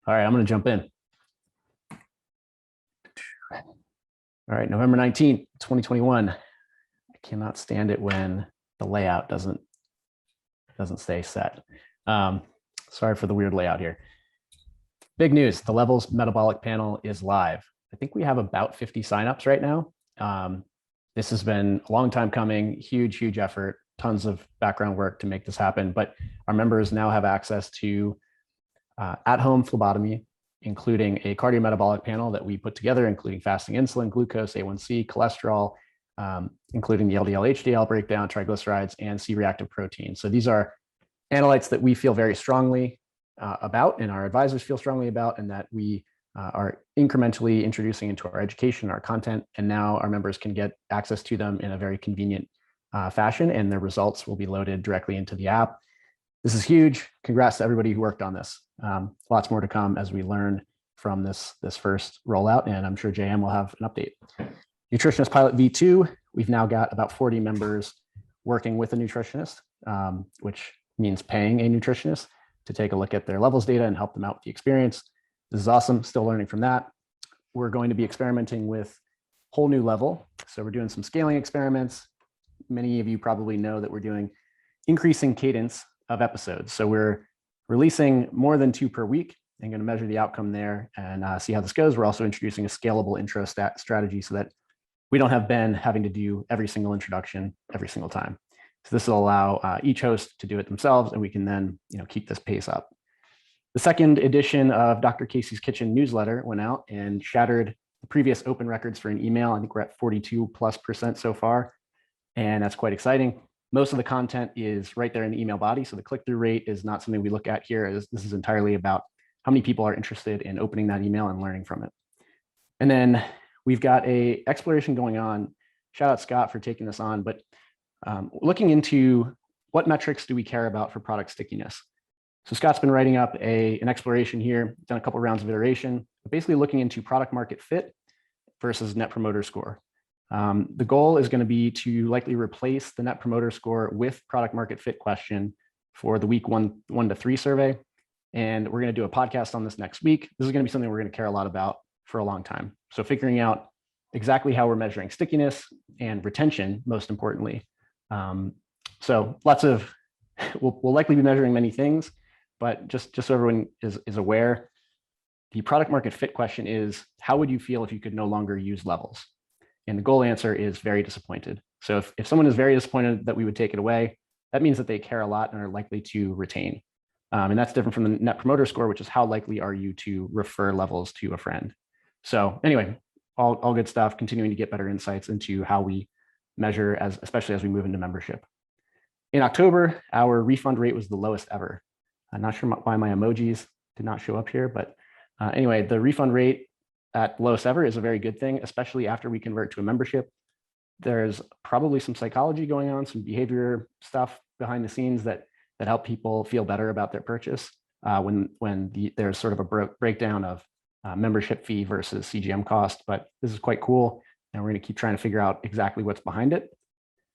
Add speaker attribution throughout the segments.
Speaker 1: All right, I'm going to jump in. All right, November 19th, 2021. I cannot stand it when the layout doesn't stay set. Sorry for the weird layout here. Big news, the Levels Metabolic Panel is live. I think we have about 50 signups right now. This has been a long time coming, huge effort, tons of background work to make this happen, but our members now have access to at-home phlebotomy, including a cardiometabolic panel that we put together, including fasting insulin, glucose, A1C, cholesterol, including the LDL, HDL breakdown, triglycerides, and C-reactive protein. So these are analytes that we feel very strongly about, and our advisors feel strongly about, and that we are incrementally introducing into our education, our content, and now our members can get access to them in a very convenient fashion, and their results will be loaded directly into the app. This is huge. Congrats to everybody who worked on this. Lots more to come as we learn from this first rollout, and I'm sure JM will have an update. Nutritionist Pilot V2, we've now got about 40 members working with a nutritionist, which means paying a nutritionist to take a look at their levels data and help them out with the experience. This is awesome, still learning from that. We're going to be experimenting with whole new level. So we're doing some scaling experiments. Many of you probably know that we're doing increasing cadence of episodes. So we're releasing more than 2 per week and going to measure the outcome there and see how this goes. We're also introducing a scalable intro strategy so that we don't have Ben having to do every single introduction every single time. So this will allow each host to do it themselves, and we can then keep this pace up. The second edition of Dr. Casey's Kitchen newsletter went out and shattered the previous open records for an email. I think we're at 42+% so far, and that's quite exciting. Most of the content is right there in the email body, so the click-through rate is not something we look at here. This is entirely about how many people are interested in opening that email and learning from it. And then we've got an exploration going on. Shout out Scott for taking this on, but looking into what metrics do we care about for product stickiness. So Scott's been writing up an exploration here, done a couple rounds of iteration, but basically looking into product market fit versus net promoter score. The goal is going to be to likely replace the net promoter score with product market fit question for the week 1 to 3 survey. And we're going to do a podcast on this next week. This is going to be something we're going to care a lot about for a long time. So figuring out exactly how we're measuring stickiness and retention, most importantly. So lots of, we'll likely be measuring many things, but just so everyone is aware, the product market fit question is, how would you feel if you could no longer use levels? And the goal answer is very disappointed. So if someone is very disappointed that we would take it away, that means that they care a lot and are likely to retain. And that's different from the net promoter score, which is how likely are you to refer levels to a friend. So anyway, all good stuff, continuing to get better insights into how we measure, especially as we move into membership. In October, our refund rate was the lowest ever. I'm not sure why my emojis did not show up here, but anyway, the refund rate at lowest ever is a very good thing, especially after we convert to a membership. There's probably some psychology going on, some behavior stuff behind the scenes that help people feel better about their purchase when there's sort of a breakdown of membership fee versus CGM cost. But this is quite cool, and we're going to keep trying to figure out exactly what's behind it.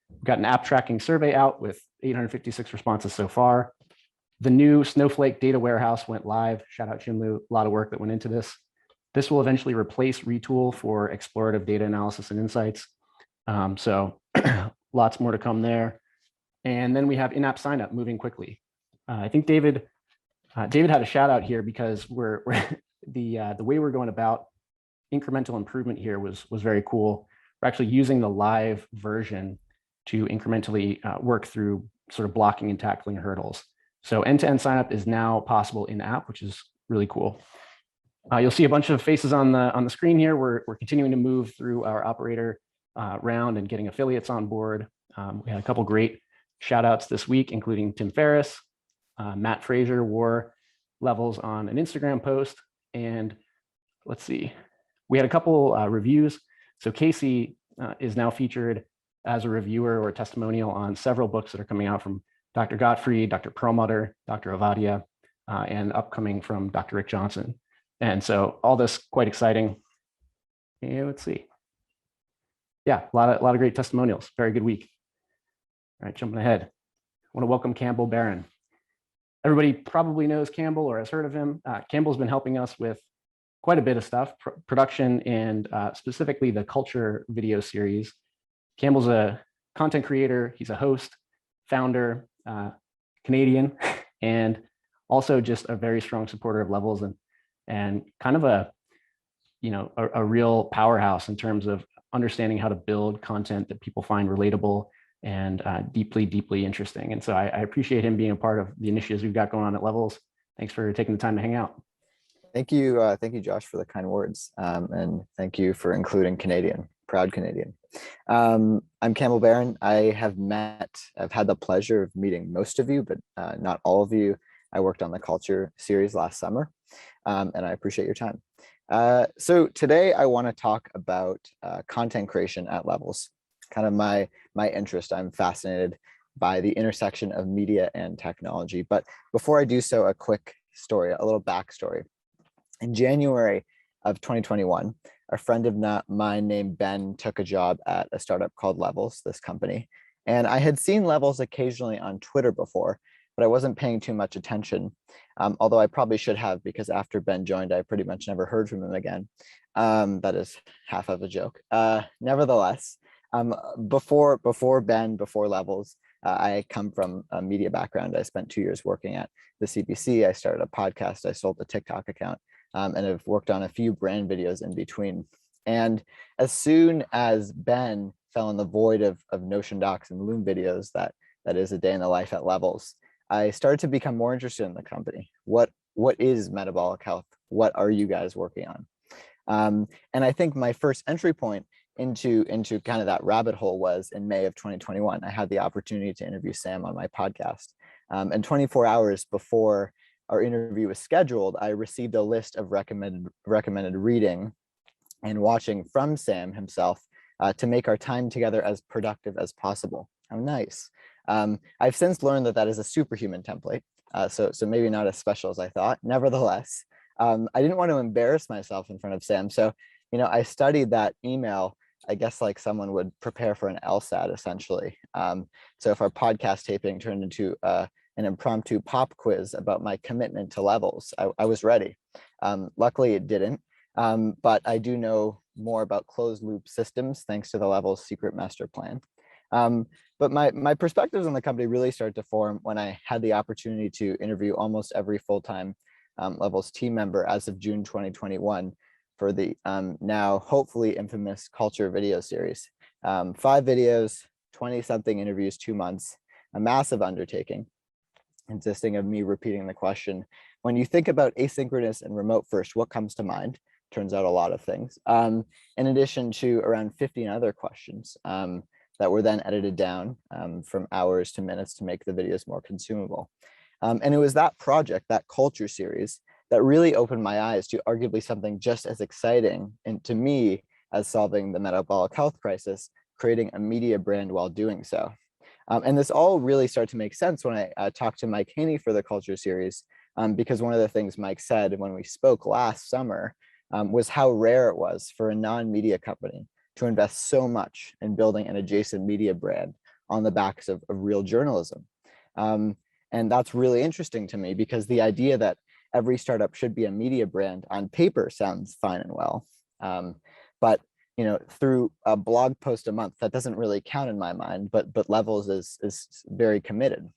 Speaker 1: We've got an app tracking survey out with 856 responses so far. The new Snowflake data warehouse went live. Shout out Chinlu, a lot of work that went into this. This will eventually replace Retool for explorative data analysis and insights. So lots more to come there. And then we have in-app sign up moving quickly. I think David had a shout out here because the way we're going about incremental improvement here was very cool. We're actually using the live version to incrementally work through sort of blocking and tackling hurdles. So end-to-end signup is now possible in app, which is really cool. You'll see a bunch of faces on the screen here. We're continuing to move through our operator round and getting affiliates on board. We had a couple great shout outs this week, including Tim Ferriss. Matt Frazier wore levels on an Instagram post. And let's see, we had a couple reviews. So Casey is now featured as a reviewer or a testimonial on several books that are coming out from Dr. Gottfried, Dr. Perlmutter, Dr. Ovadia, and upcoming from Dr. Rick Johnson. And so all this quite exciting. And let's see. Yeah, a lot of great testimonials. Very good week. All right, jumping ahead. I want to welcome Campbell Baron. Everybody probably knows Campbell or has heard of him. Campbell's been helping us with quite a bit of stuff, production, and specifically the culture video series. Campbell's a content creator. He's a host, founder, Canadian, and also just a very strong supporter of Levels, and kind of a real powerhouse in terms of understanding how to build content that people find relatable and deeply, deeply interesting. And so I appreciate him being a part of the initiatives we've got going on at Levels. Thanks for taking the time to hang out.
Speaker 2: Thank you, Josh, for the kind words, and thank you for including Canadian, proud Canadian. I'm Campbell Baron. I've had the pleasure of meeting most of you, but not all of you. I worked on the culture series last summer, and I appreciate your time. So today I want to talk about content creation at Levels, kind of my interest. I'm fascinated by the intersection of media and technology. But before I do so, a quick story, a little backstory. In January of 2021, a friend of mine named Ben took a job at a startup called Levels, this company. And I had seen Levels occasionally on Twitter before, but I wasn't paying too much attention, although I probably should have, because after Ben joined, I pretty much never heard from him again. That is half of a joke. Nevertheless, before Levels, I come from a media background. I spent 2 years working at the CBC. I started a podcast. I sold a TikTok account, and have worked on a few brand videos in between. And as soon as Ben fell in the void of Notion docs and Loom videos, that is a day in the life at Levels, I started to become more interested in the company. What is metabolic health? What are you guys working on? And I think my first entry point into kind of that rabbit hole was in May of 2021. I had the opportunity to interview Sam on my podcast. And 24 hours before our interview was scheduled, I received a list of recommended reading and watching from Sam himself to make our time together as productive as possible. How nice. I've since learned that is a superhuman template, so maybe not as special as I thought. Nevertheless, I didn't want to embarrass myself in front of Sam, so I studied that email, I guess, like someone would prepare for an LSAT, essentially. So if our podcast taping turned into an impromptu pop quiz about my commitment to Levels, I was ready. Luckily, it didn't, but I do know more about closed loop systems thanks to the Levels secret master plan. But my perspectives on the company really started to form when I had the opportunity to interview almost every full-time Levels team member as of June 2021 for the now hopefully infamous culture video series. 5 videos, 20-something interviews, 2 months, a massive undertaking consisting of me repeating the question, when you think about asynchronous and remote first, what comes to mind? Turns out a lot of things. In addition to around 15 other questions that were then edited down from hours to minutes to make the videos more consumable. And it was that project, that culture series, that really opened my eyes to arguably something just as exciting and to me as solving the metabolic health crisis, creating a media brand while doing so. And this all really started to make sense when I talked to Mike Haney for the culture series, because one of the things Mike said when we spoke last summer was how rare it was for a non-media company to invest so much in building an adjacent media brand on the backs of real journalism. And that's really interesting to me, because the idea that every startup should be a media brand on paper sounds fine and well. But through a blog post a month, that doesn't really count in my mind, but Levels is very committed.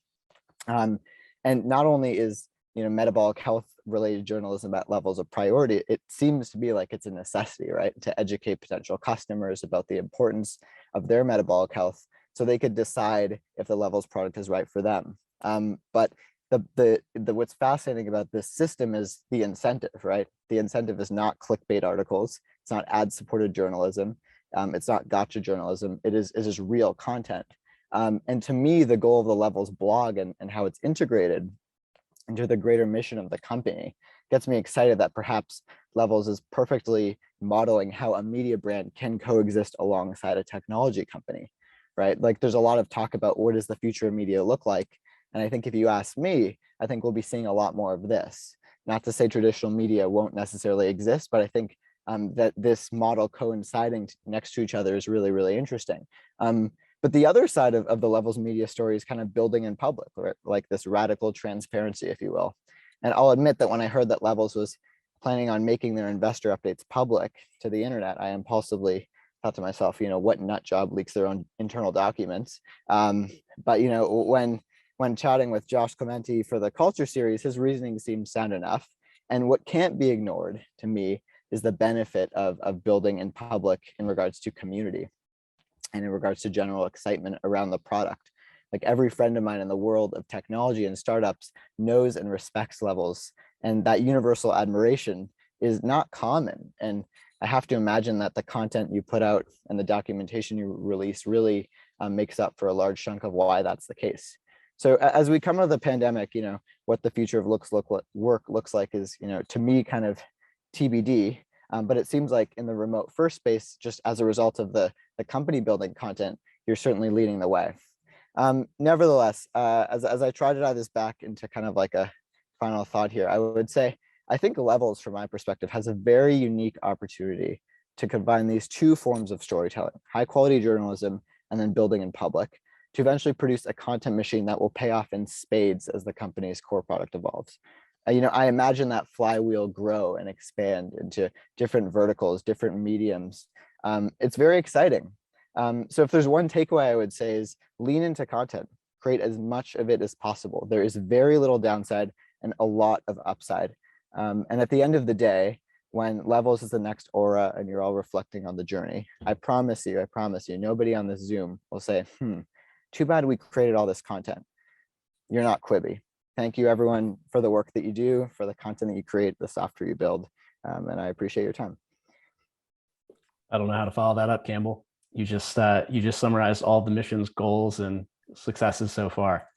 Speaker 2: And not only is metabolic health related journalism at Levels a priority, it seems to be like it's a necessity, right? To educate potential customers about the importance of their metabolic health so they could decide if the Levels product is right for them. But what's fascinating about this system is the incentive, right? The incentive is not clickbait articles. It's not ad-supported journalism. It's not gotcha journalism. It is just real content. And to me, the goal of the Levels blog and how it's integrated into the greater mission of the company gets me excited that perhaps Levels is perfectly modeling how a media brand can coexist alongside a technology company, right? Like, there's a lot of talk about what does the future of media look like. And I think if you ask me, I think we'll be seeing a lot more of this. Not to say traditional media won't necessarily exist, but I think that this model coinciding next to each other is really, really interesting. But the other side of the Levels media story is kind of building in public, right? Like this radical transparency, if you will. And I'll admit that when I heard that Levels was planning on making their investor updates public to the internet, I impulsively thought to myself, what nut job leaks their own internal documents? But when chatting with Josh Clementi for the Culture series, his reasoning seemed sound enough. And what can't be ignored to me is the benefit of building in public in regards to community and in regards to general excitement around the product. Like every friend of mine in the world of technology and startups knows and respects Levels, and that universal admiration is not common. And I have to imagine that the content you put out and the documentation you release really makes up for a large chunk of why that's the case. So as we come out of the pandemic, what the future of work looks like is, to me, kind of TBD. But it seems like in the remote first space, just as a result of the company building content, you're certainly leading the way. Nevertheless, as I try to dive this back into kind of like a final thought here, I would say, I think Levels, from my perspective, has a very unique opportunity to combine these two forms of storytelling, high quality journalism and then building in public, to eventually produce a content machine that will pay off in spades as the company's core product evolves. I imagine that flywheel grow and expand into different verticals, different mediums. It's very exciting. So if there's one takeaway I would say is lean into content, create as much of it as possible. There is very little downside and a lot of upside. And at the end of the day, when Levels is the next Aura and you're all reflecting on the journey, I promise you, nobody on this Zoom will say, too bad we created all this content. You're not Quibi. Thank you everyone for the work that you do, for the content that you create, the software you build. And I appreciate your time.
Speaker 1: I don't know how to follow that up, Campbell. You just summarized all the missions, goals, and successes so far.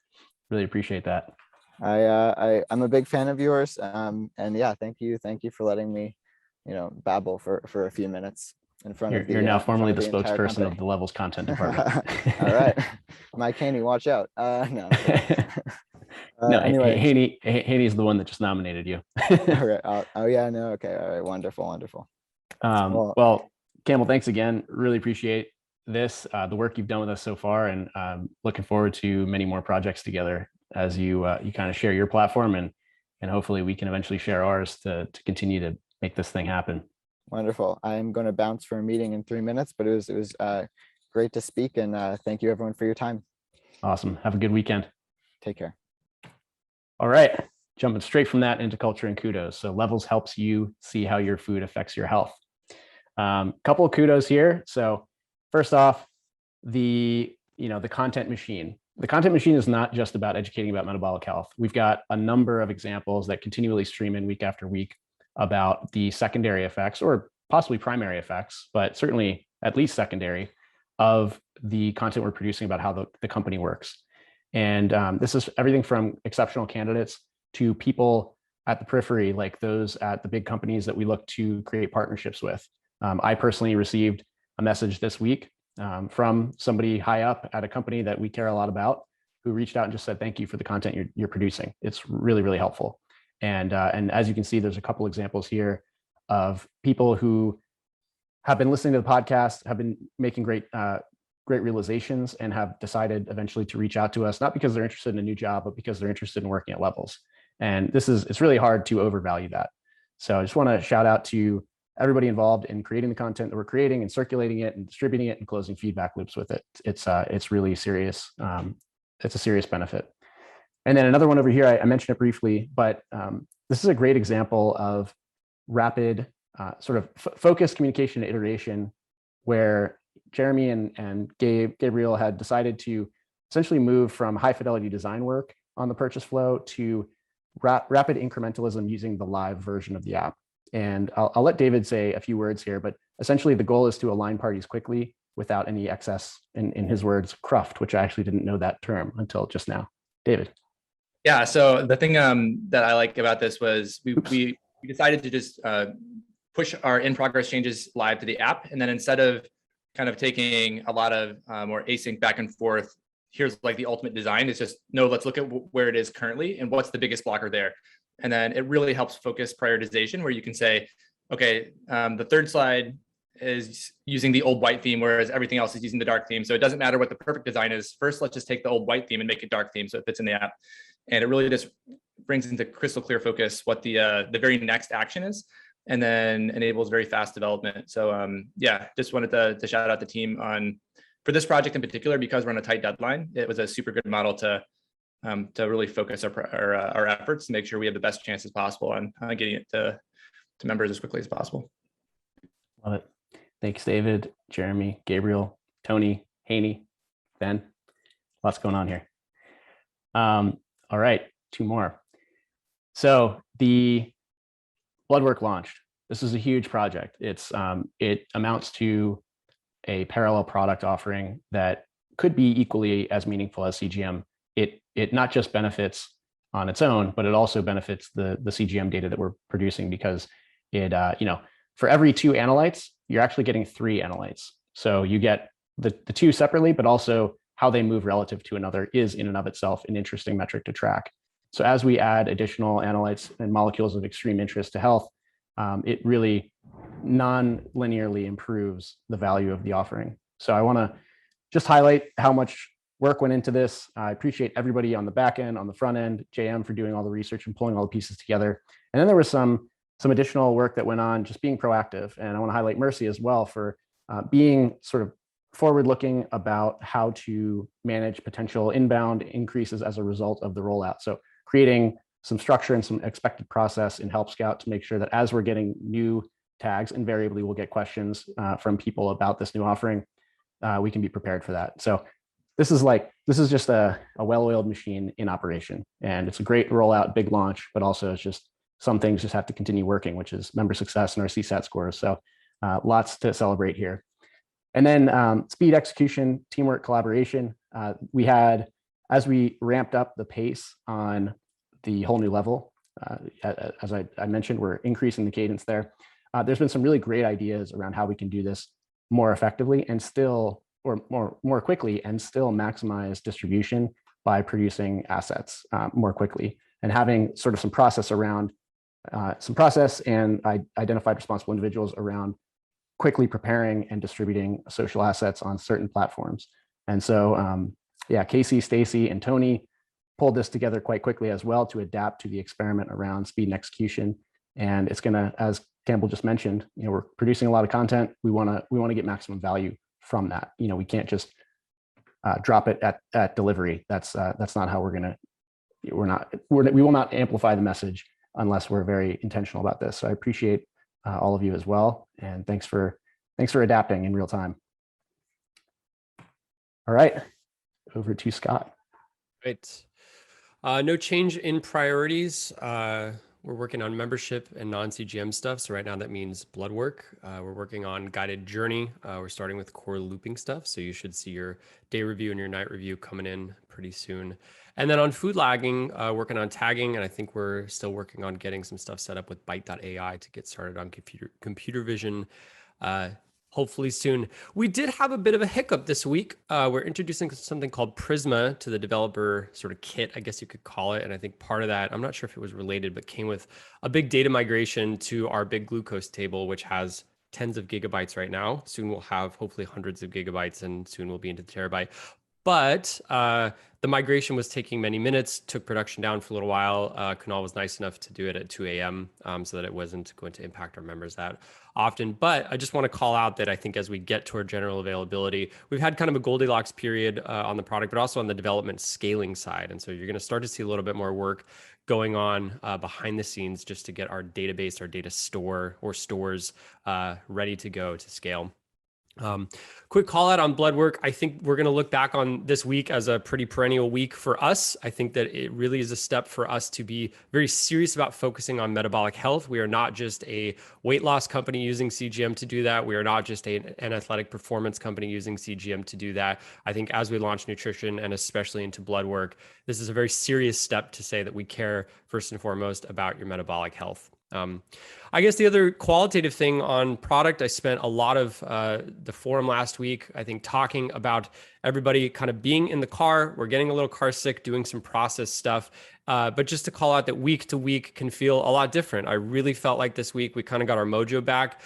Speaker 1: Really appreciate that.
Speaker 2: I'm a big fan of yours. And yeah, thank you for letting me, babble for a few minutes in front of the.
Speaker 1: You're now formally the spokesperson of the Levels content department.
Speaker 2: All right, Mike Haney, watch out. No.
Speaker 1: No,
Speaker 2: anyway,
Speaker 1: Haney's the one that just nominated you.
Speaker 2: All right. Oh yeah, no, okay, all right, wonderful.
Speaker 1: Well, Campbell, thanks again. Really appreciate this, the work you've done with us so far, and looking forward to many more projects together as you kind of share your platform, and hopefully we can eventually share ours to continue to make this thing happen.
Speaker 2: Wonderful. I'm going to bounce for a meeting in 3 minutes, but it was great to speak, and thank you everyone for your time.
Speaker 1: Awesome. Have a good weekend.
Speaker 2: Take care.
Speaker 1: All right. Jumping straight from that into culture and kudos. So Levels helps you see how your food affects your health. Couple of kudos here. So first off, the content machine. The content machine is not just about educating about metabolic health. We've got a number of examples that continually stream in week after week about the secondary effects, or possibly primary effects, but certainly at least secondary, of the content we're producing about how the company works. And this is everything from exceptional candidates to people at the periphery, like those at the big companies that we look to create partnerships with. I personally received a message this week from somebody high up at a company that we care a lot about, who reached out and just said, thank you for the content you're producing. It's really, really helpful. And as you can see, there's a couple examples here of people who have been listening to the podcast, have been making great realizations, and have decided eventually to reach out to us, not because they're interested in a new job, but because they're interested in working at Levels. And it's really hard to overvalue that. So I just want to shout out to everybody involved in creating the content that we're creating and circulating it and distributing it and closing feedback loops with it. It's really serious. It's a serious benefit. And then another one over here, I mentioned it briefly, but this is a great example of rapid sort of focused communication and iteration, where Jeremy and Gabriel had decided to essentially move from high fidelity design work on the purchase flow to rapid incrementalism using the live version of the app. And I'll let David say a few words here, but essentially the goal is to align parties quickly without any excess, in his words, cruft, which I actually didn't know that term until just now. David.
Speaker 3: Yeah, so the thing that I like about this was we decided to just push our in-progress changes live to the app. And then instead of kind of taking a lot of more async back and forth, here's like the ultimate design, it's just, no, let's look at where it is currently and what's the biggest blocker there. And then it really helps focus prioritization, where you can say, okay, the third slide is using the old white theme, whereas everything else is using the dark theme. So it doesn't matter what the perfect design is. First, let's just take the old white theme and make it dark theme so it fits in the app. And it really just brings into crystal clear focus what the very next action is, and then enables very fast development. So yeah, just wanted to shout out the team for this project in particular, because we're on a tight deadline. It was a super good model to really focus our efforts to make sure we have the best chances possible on getting it to members as quickly as possible.
Speaker 1: Love it. Thanks, David, Jeremy, Gabriel, Tony, Haney, Ben. Lots going on here. All right, 2 more. So the blood work launched. This is a huge project. It amounts to a parallel product offering that could be equally as meaningful as CGM. It not just benefits on its own, but it also benefits the CGM data that we're producing, because it, for every 2 analytes, you're actually getting 3 analytes. So you get the 2 separately, but also how they move relative to another is in and of itself an interesting metric to track. So as we add additional analytes and molecules of extreme interest to health, it really non-linearly improves the value of the offering. So I want to just highlight how much work went into this. I appreciate everybody on the back end, on the front end, JM for doing all the research and pulling all the pieces together. And then there was some additional work that went on just being proactive. And I want to highlight Mercy as well for being sort of forward-looking about how to manage potential inbound increases as a result of the rollout. So creating some structure and some expected process in Help Scout to make sure that as we're getting new tags, invariably we'll get questions from people about this new offering. We can be prepared for that. So this is just a well-oiled machine in operation, and it's a great rollout, big launch, but also it's just some things just have to continue working, which is member success and our CSAT scores. So lots to celebrate here. And then speed, execution, teamwork, collaboration. We had, as we ramped up the pace on the whole new level, as I mentioned, we're increasing the cadence there. There's been some really great ideas around how we can do this more effectively and still, or more quickly, and still maximize distribution by producing assets more quickly, and having sort of some process and identified responsible individuals around quickly preparing and distributing social assets on certain platforms. And so, yeah, Casey, Stacy, and Tony pulled this together quite quickly as well to adapt to the experiment around speed and execution. And it's gonna, as Campbell just mentioned, we're producing a lot of content. We wanna get maximum value from that. We can't just drop it at delivery. That's not how we will not amplify the message unless we're very intentional about this. So I appreciate all of you as well, and thanks for adapting in real time. All right, over to Scott.
Speaker 4: Great. No change in priorities. We're working on membership and non-CGM stuff. So right now that means blood work. We're working on guided journey. We're starting with core looping stuff. So you should see your day review and your night review coming in pretty soon. And then on food lagging, working on tagging. And I think we're still working on getting some stuff set up with Byte.ai to get started on computer vision. Hopefully soon. We did have a bit of a hiccup this week. We're introducing something called Prisma to the developer sort of kit, I guess you could call it. And I think part of that, I'm not sure if it was related, but came with a big data migration to our big glucose table, which has tens of gigabytes right now. Soon we'll have hopefully hundreds of gigabytes, and soon we'll be into the terabyte. But the migration was taking many minutes, took production down for a little while. Kunal was nice enough to do it at 2 a.m. So that it wasn't going to impact our members that often. But I just want to call out that I think as we get toward general availability, we've had kind of a Goldilocks period on the product, but also on the development scaling side. And so you're going to start to see a little bit more work going on behind the scenes just to get our database, our data store or stores ready to go to scale. Quick call out on blood work. I think we're going to look back on this week as a pretty perennial week for us. I think that it really is a step for us to be very serious about focusing on metabolic health. We are not just a weight loss company using CGM to do that. We are not just an athletic performance company using CGM to do that. I think as we launch nutrition and especially into blood work, this is a very serious step to say that we care first and foremost about your metabolic health. I guess the other qualitative thing on product, I spent a lot of the forum last week, I think, talking about everybody kind of being in the car. We're getting a little car sick, doing some process stuff. But just to call out that week to week can feel a lot different. I really felt like this week we kind of got our mojo back.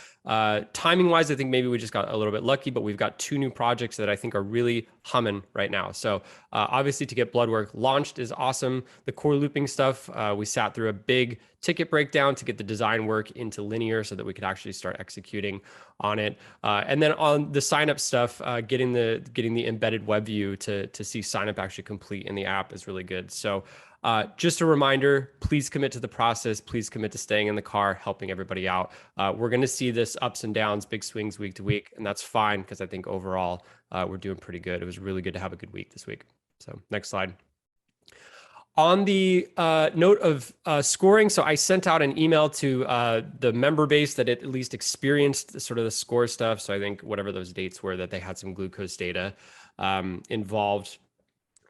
Speaker 4: Timing wise, I think maybe we just got a little bit lucky, but we've got 2 new projects that I think are really humming right now. So obviously to get blood work launched is awesome. The core looping stuff, we sat through a big ticket breakdown to get the design work into linear so that we could actually start executing on it. And then on the sign up stuff, getting the embedded web view to see sign up actually complete in the app is really good. So just a reminder, please commit to the process. Please commit to staying in the car, helping everybody out. We're going to see this ups and downs, big swings week to week, and that's fine because I think overall we're doing pretty good. It was really good to have a good week this week. So next slide. On the note of scoring, so I sent out an email to the member base that at least experienced sort of the score stuff. So I think whatever those dates were that they had some glucose data involved.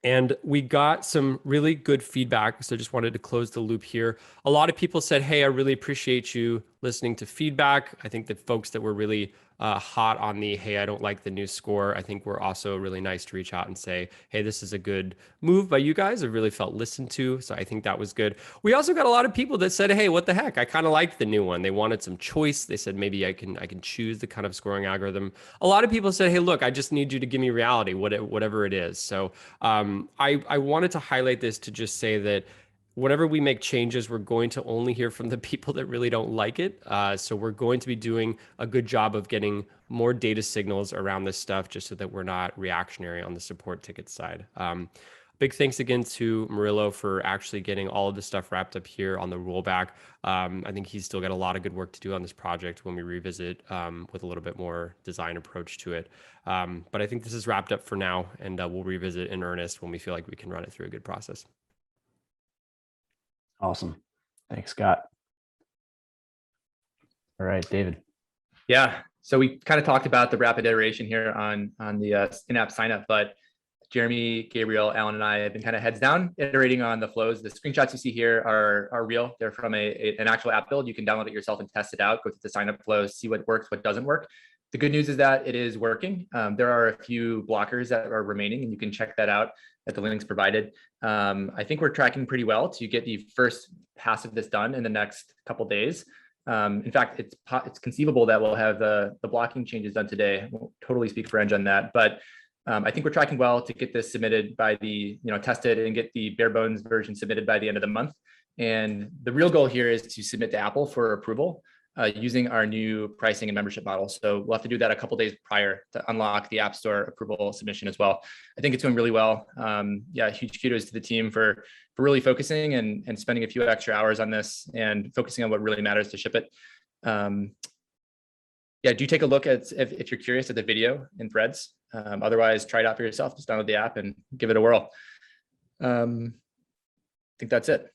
Speaker 4: And we got some really good feedback. So just wanted to close the loop here. A lot of people said, hey, I really appreciate you listening to feedback. I think the folks that were really hot on the, hey, I don't like the new score, I think we're also really nice to reach out and say, hey, this is a good move by you guys. I really felt listened to. So I think that was good. We also got a lot of people that said, hey, what the heck? I kind of liked the new one. They wanted some choice. They said, maybe I can choose the kind of scoring algorithm. A lot of people said, hey, look, I just need you to give me reality, whatever it is. So I wanted to highlight this to just say that whenever we make changes, we're going to only hear from the people that really don't like it. So we're going to be doing a good job of getting more data signals around this stuff just so that we're not reactionary on the support ticket side. Big thanks again to Murillo for actually getting all of this stuff wrapped up here on the rollback. I think he's still got a lot of good work to do on this project when we revisit with a little bit more design approach to it. But I think this is wrapped up for now, and we'll revisit in earnest when we feel like we can run it through a good process.
Speaker 1: Awesome. Thanks, Scott. All right, David.
Speaker 3: Yeah. So we kind of talked about the rapid iteration here on the in-app signup, but Jeremy, Gabriel, Alan, and I have been kind of heads down iterating on the flows. The screenshots you see here are real. They're from an actual app build. You can download it yourself and test it out, go through the signup flows, see what works, what doesn't work. The good news is that it is working. There are a few blockers that are remaining, and you can check that out at the links provided. I think we're tracking pretty well to get the first pass of this done in the next couple days. In fact, it's conceivable that we'll have the blocking changes done today. I won't totally speak for Eng on that, but I think we're tracking well to get this submitted by tested and get the bare bones version submitted by the end of the month. And the real goal here is to submit to Apple for approval using our new pricing and membership model. So we'll have to do that a couple days prior to unlock the App Store approval submission as well. I think it's going really well. Yeah, huge kudos to the team for really focusing and spending a few extra hours on this and focusing on what really matters to ship it. Yeah, do take a look at, if you're curious, at the video in Threads. Otherwise, try it out for yourself. Just download the app and give it a whirl. I think that's it.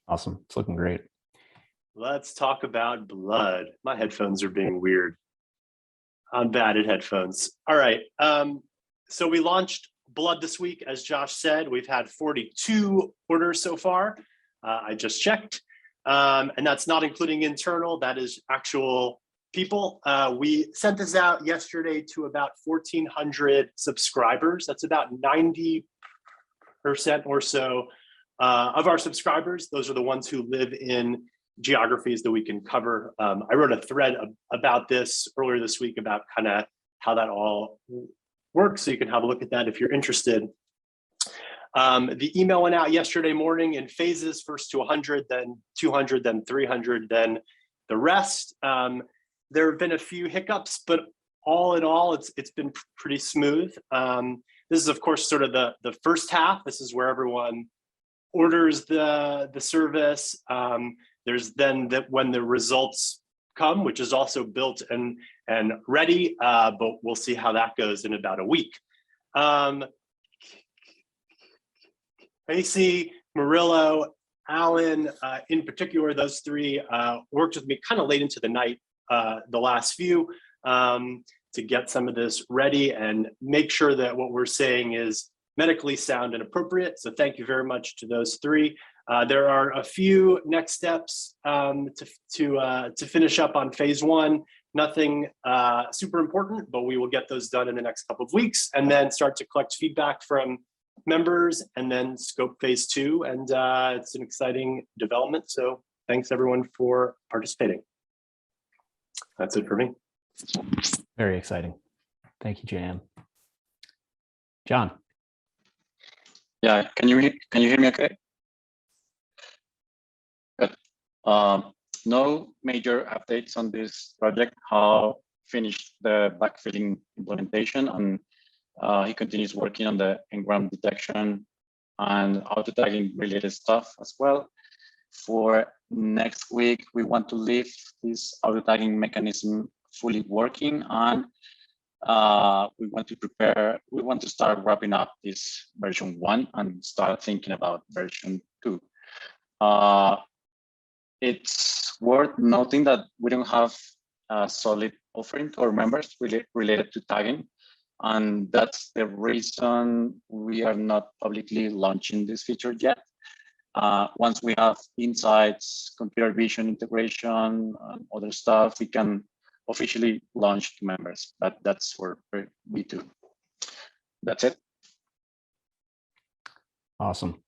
Speaker 1: Awesome. It's looking great.
Speaker 5: Let's talk about blood. My headphones are being weird. I'm bad at headphones. All right. So we launched blood this week, as Josh said. We've had 42 orders so far. I just checked. And that's not including internal. That is actual people. We sent this out yesterday to about 1,400 subscribers. That's about 90% or so of our subscribers. Those are the ones who live in geographies that we can cover. I wrote a thread about this earlier this week about kind of how that all works. So you can have a look at that if you're interested. The email went out yesterday morning in phases, first to 100, then 200, then 300, then the rest. There have been a few hiccups, but all in all, it's been pretty smooth. This is, of course, sort of the first half. This is where everyone orders the service. There's then when the results come, which is also built and ready, but we'll see how that goes in about a week. AC, Murillo, Alan, in particular, those three worked with me kind of late into the night, the last few, to get some of this ready and make sure that what we're saying is medically sound and appropriate. So thank you very much to those three. There are a few next steps to finish up on phase one. Nothing super important, but we will get those done in the next couple of weeks and then start to collect feedback from members and then scope phase 2. And it's an exciting development. So thanks everyone for participating. That's it for me.
Speaker 1: Very exciting. Thank you, JM. John.
Speaker 6: Yeah, can you hear me okay? Good. No major updates on this project. How finished the backfilling implementation, and he continues working on the engram detection and auto tagging related stuff as well. For next week, we want to leave this auto tagging mechanism fully working, and we want to start wrapping up this version 1 and start thinking about version 2. It's worth noting that we don't have a solid offering to our members related to tagging. And that's the reason we are not publicly launching this feature yet. Once we have insights, computer vision integration, and other stuff, we can officially launch to members. But that's for B2. That's it.
Speaker 1: Awesome.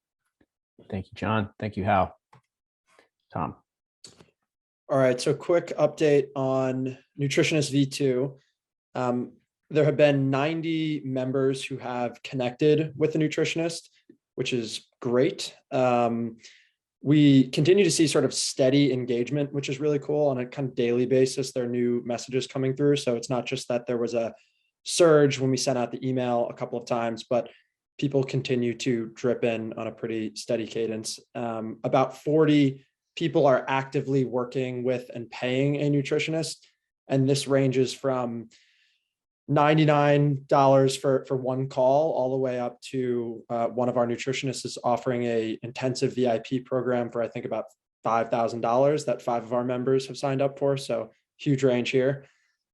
Speaker 1: Thank you, John. Thank you, Hal. Tom.
Speaker 7: All right, so quick update on Nutritionist V2. There have been 90 members who have connected with the nutritionist, which is great. We continue to see sort of steady engagement, which is really cool. On a kind of daily basis, there are new messages coming through. So it's not just that there was a surge when we sent out the email a couple of times, but people continue to drip in on a pretty steady cadence. About 40 people are actively working with and paying a nutritionist. And this ranges from $99 for one call all the way up to one of our nutritionists is offering a intensive VIP program for I think about $5,000 that 5 of our members have signed up for. So huge range here.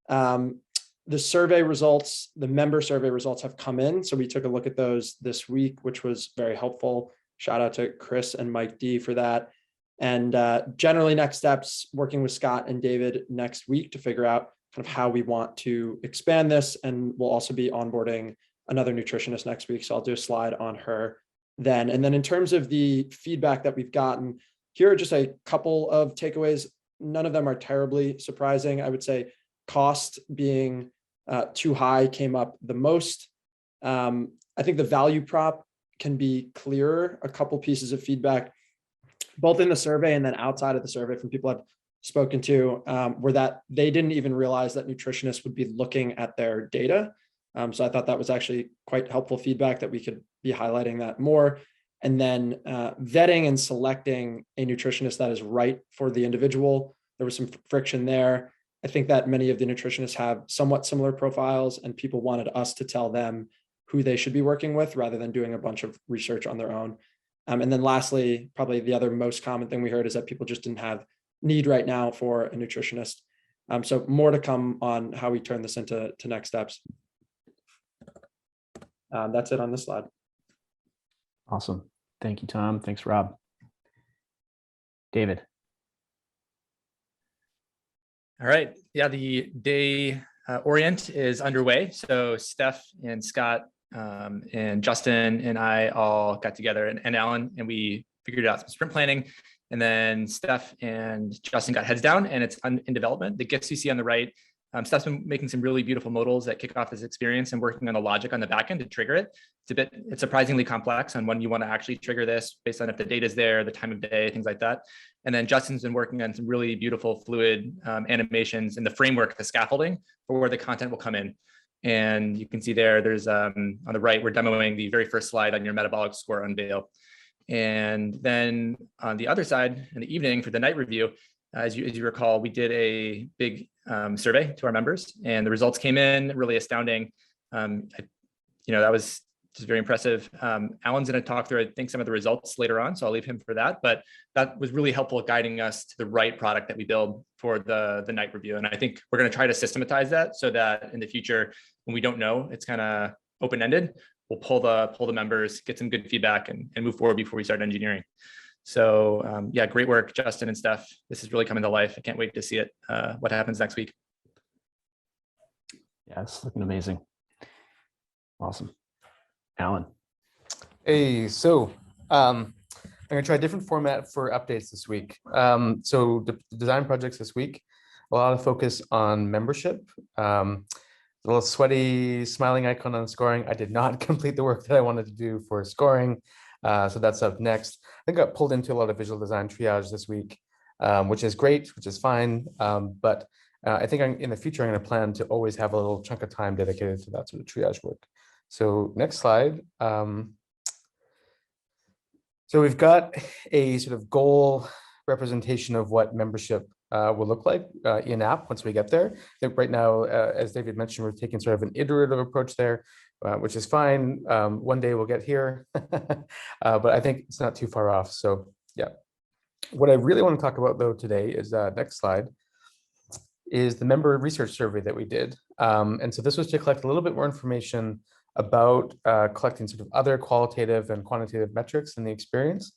Speaker 7: The survey results, the member survey results have come in. So we took a look at those this week, which was very helpful. Shout out to Chris and Mike D for that. And generally next steps, working with Scott and David next week to figure out kind of how we want to expand this. And we'll also be onboarding another nutritionist next week. So I'll do a slide on her then. And then in terms of the feedback that we've gotten, here are just a couple of takeaways. None of them are terribly surprising. I would say cost being too high came up the most. I think the value prop can be clearer. A couple pieces of feedback, both in the survey and then outside of the survey from people I've spoken to, were that they didn't even realize that nutritionists would be looking at their data. So I thought that was actually quite helpful feedback that we could be highlighting that more. And then vetting and selecting a nutritionist that is right for the individual. There was some friction there. I think that many of the nutritionists have somewhat similar profiles, and people wanted us to tell them who they should be working with rather than doing a bunch of research on their own. And then lastly, probably the other most common thing we heard is that people just didn't have need right now for a nutritionist. So more to come on how we turn this into next steps. That's it on this slide.
Speaker 1: Awesome. Thank you, Tom. Thanks, Rob. David.
Speaker 3: All right. Yeah, the day orient is underway. So Steph and Scott and Justin and I all got together, and Alan, and we figured out some sprint planning. And then Steph and Justin got heads down, and it's in development. The GIFs you see on the right, Steph's been making some really beautiful modals that kick off this experience and working on the logic on the back end to trigger it. It's surprisingly complex on when you want to actually trigger this based on if the data is there, the time of day, things like that. And then Justin's been working on some really beautiful fluid animations in the framework, the scaffolding for where the content will come in. And you can see there's on the right, we're demoing the very first slide on your metabolic score unveil. And then on the other side in the evening for the night review, as you recall, we did a big survey to our members, and the results came in really astounding. That was just very impressive. Alan's going to talk through, I think, some of the results later on, so I'll leave him for that. But that was really helpful guiding us to the right product that we build for the night review. And I think we're going to try to systematize that so that in the future, when we don't know, it's kind of open-ended. We'll pull the members, get some good feedback, and move forward before we start engineering. So yeah, great work, Justin and Steph. This is really coming to life. I can't wait to see it. What happens next week?
Speaker 1: Yeah, it's looking amazing. Awesome. Alan.
Speaker 8: Hey, so I'm gonna try a different format for updates this week. So the design projects this week, a lot of focus on membership. A little sweaty smiling icon on scoring. I did not complete the work that I wanted to do for scoring. So that's up next. I think I got pulled into a lot of visual design triage this week, which is great, which is fine. But I think in the future, I'm going to plan to always have a little chunk of time dedicated to that sort of triage work. So next slide. So we've got a sort of goal representation of what membership will look like in app once we get there. I think right now, as David mentioned, we're taking sort of an iterative approach there, which is fine. One day we'll get here, but I think it's not too far off. So yeah, what I really want to talk about though today is next slide is the member research survey that we did. And so this was to collect a little bit more information about collecting sort of other qualitative and quantitative metrics in the experience.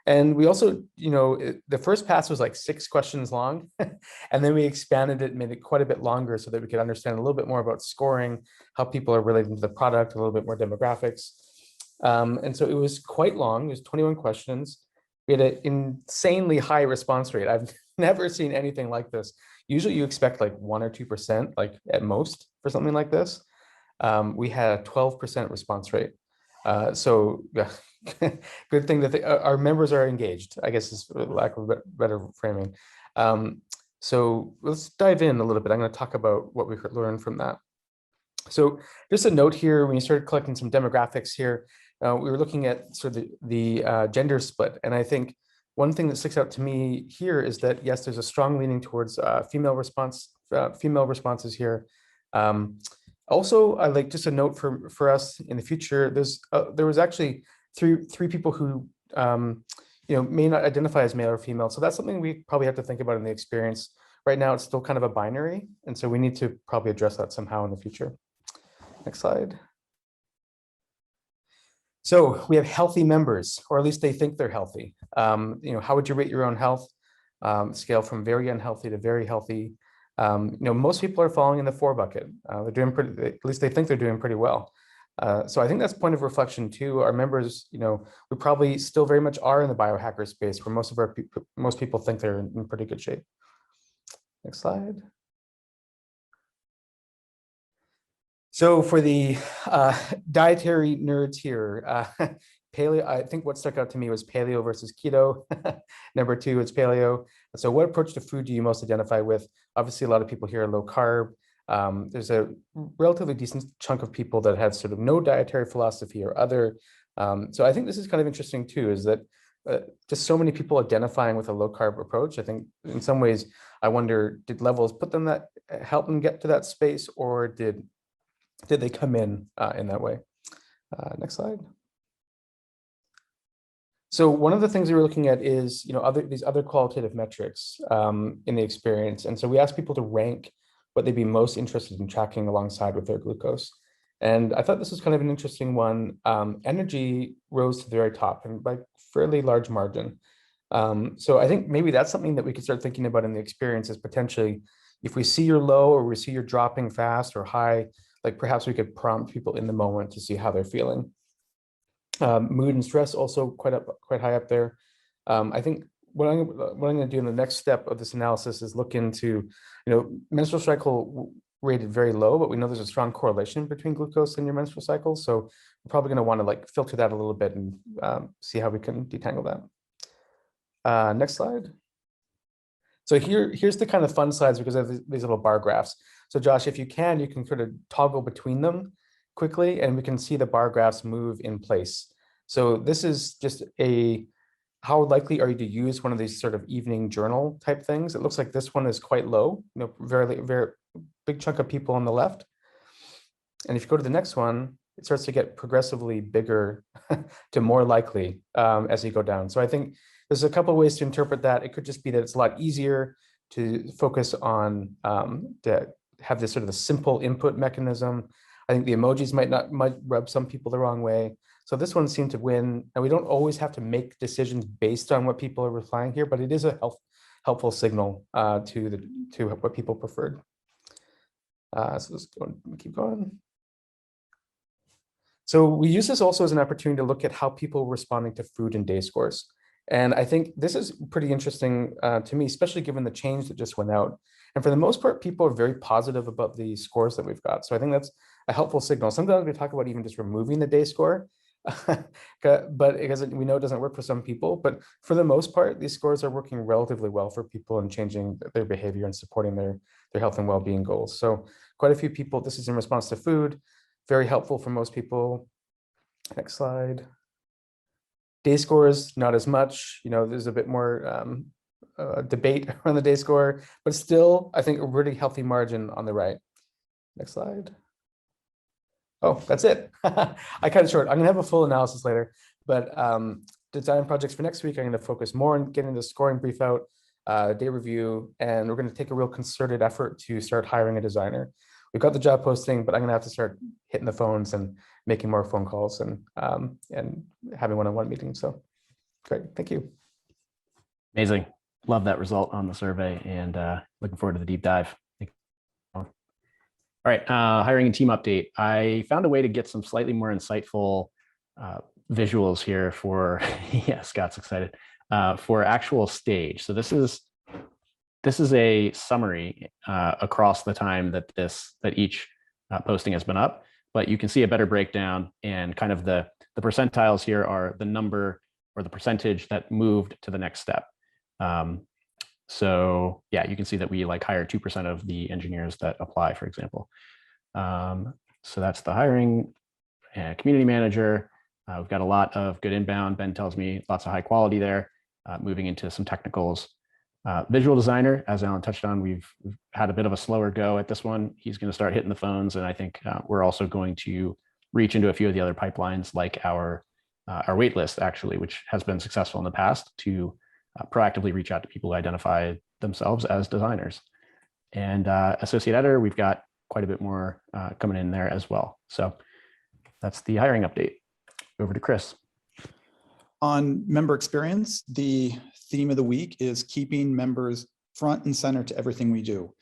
Speaker 8: And we also, the first pass was like 6 questions long, and then we expanded it, made it quite a bit longer so that we could understand a little bit more about scoring, how people are relating to the product, a little bit more demographics. And so it was quite long. It was 21 questions. We had an insanely high response rate. I've never seen anything like this. Usually you expect like 1 or 2%, like at most for something like this. We had a 12% response rate. So yeah, good thing that our members are engaged, I guess is for lack of better framing. So let's dive in a little bit. I'm going to talk about what we learned from that. So just a note here, when you started collecting some demographics here, we were looking at sort of the gender split. And I think one thing that sticks out to me here is that, yes, there's a strong leaning towards female responses here. Also, I like just a note for us in the future. There was actually three people who may not identify as male or female. So that's something we probably have to think about in the experience. Right now, it's still kind of a binary, and so we need to probably address that somehow in the future. Next slide. So we have healthy members, or at least they think they're healthy. How would you rate your own health? Scale from very unhealthy to very healthy. Most people are falling in the 4 bucket. They're doing at least they think they're doing pretty well. So I think that's a point of reflection too. Our members, we probably still very much are in the biohacker space where most people think they're in pretty good shape. Next slide. So for the dietary nerds here, paleo, I think what stuck out to me was paleo versus keto. Number 2, it's paleo. So what approach to food do you most identify with? Obviously, a lot of people here are low carb. There's a relatively decent chunk of people that have sort of no dietary philosophy or other. So I think this is kind of interesting too, is that just so many people identifying with a low carb approach. I think in some ways, I wonder, did levels help them get to that space, or did they come in that way? Next slide. So one of the things we were looking at is, these other qualitative metrics in the experience. And so we asked people to rank what they'd be most interested in tracking alongside with their glucose. And I thought this was kind of an interesting one. Energy rose to the very top and by fairly large margin. So I think maybe that's something that we could start thinking about in the experience is potentially, if we see you're low or we see you're dropping fast or high, like perhaps we could prompt people in the moment to see how they're feeling. Mood and stress also quite high up there. I think what I'm going to do in the next step of this analysis is look into, menstrual cycle rated very low, but we know there's a strong correlation between glucose and your menstrual cycle. So we're probably going to want to filter that a little bit and see how we can detangle that. Next slide. So here's the kind of fun slides because of these little bar graphs. So Josh, if you can sort of toggle between them quickly and we can see the bar graphs move in place. So this is just how likely are you to use one of these sort of evening journal type things? It looks like this one is quite low, very, very big chunk of people on the left. And if you go to the next one, it starts to get progressively bigger to more likely as you go down. So I think there's a couple of ways to interpret that. It could just be that it's a lot easier to focus on to have this sort of a simple input mechanism. I think the emojis might rub some people the wrong way. So this one seemed to win, and we don't always have to make decisions based on what people are replying here, but it is a helpful signal to what people preferred. So let's keep going. So we use this also as an opportunity to look at how people are responding to food and day scores. And I think this is pretty interesting to me, especially given the change that just went out. And for the most part, people are very positive about the scores that we've got. So I think that's a helpful signal. Sometimes we talk about even just removing the day score, but because we know it doesn't work for some people. But for the most part, these scores are working relatively well for people and changing their behavior and supporting their health and well-being goals. So quite a few people, this is in response to food, very helpful for most people. Next slide. Day scores, not as much. There's a bit more debate around the day score, but still, I think a really healthy margin on the right. Next slide. Oh, that's it. I cut it short. I'm gonna have a full analysis later, but design projects for next week, I'm gonna focus more on getting the scoring brief out, day review, and we're gonna take a real concerted effort to start hiring a designer. We've got the job posting, but I'm gonna have to start hitting the phones and making more phone calls and having one-on-one meetings. So great, thank you.
Speaker 1: Amazing. Love that result on the survey, and looking forward to the deep dive. All right, hiring and team update. I found a way to get some slightly more insightful visuals here for, yeah, Scott's excited, for actual stage. So this is a summary across the time that each posting has been up, but you can see a better breakdown, and kind of the percentiles here are the number or the percentage that moved to the next step. So yeah, you can see that we hire 2% of the engineers that apply, for example. So that's the hiring and community manager. We've got a lot of good inbound. Ben tells me lots of high quality there. Moving into some technicals. Visual designer, as Alan touched on, we've had a bit of a slower go at this one. He's going to start hitting the phones, and I think we're also going to reach into a few of the other pipelines, like our wait list, actually, which has been successful in the past, to proactively reach out to people who identify themselves as designers. And associate editor, we've got quite a bit more coming in there as well. So that's the hiring update. Over to Chris.
Speaker 9: On member experience, the theme of the week is keeping members front and center to everything we do.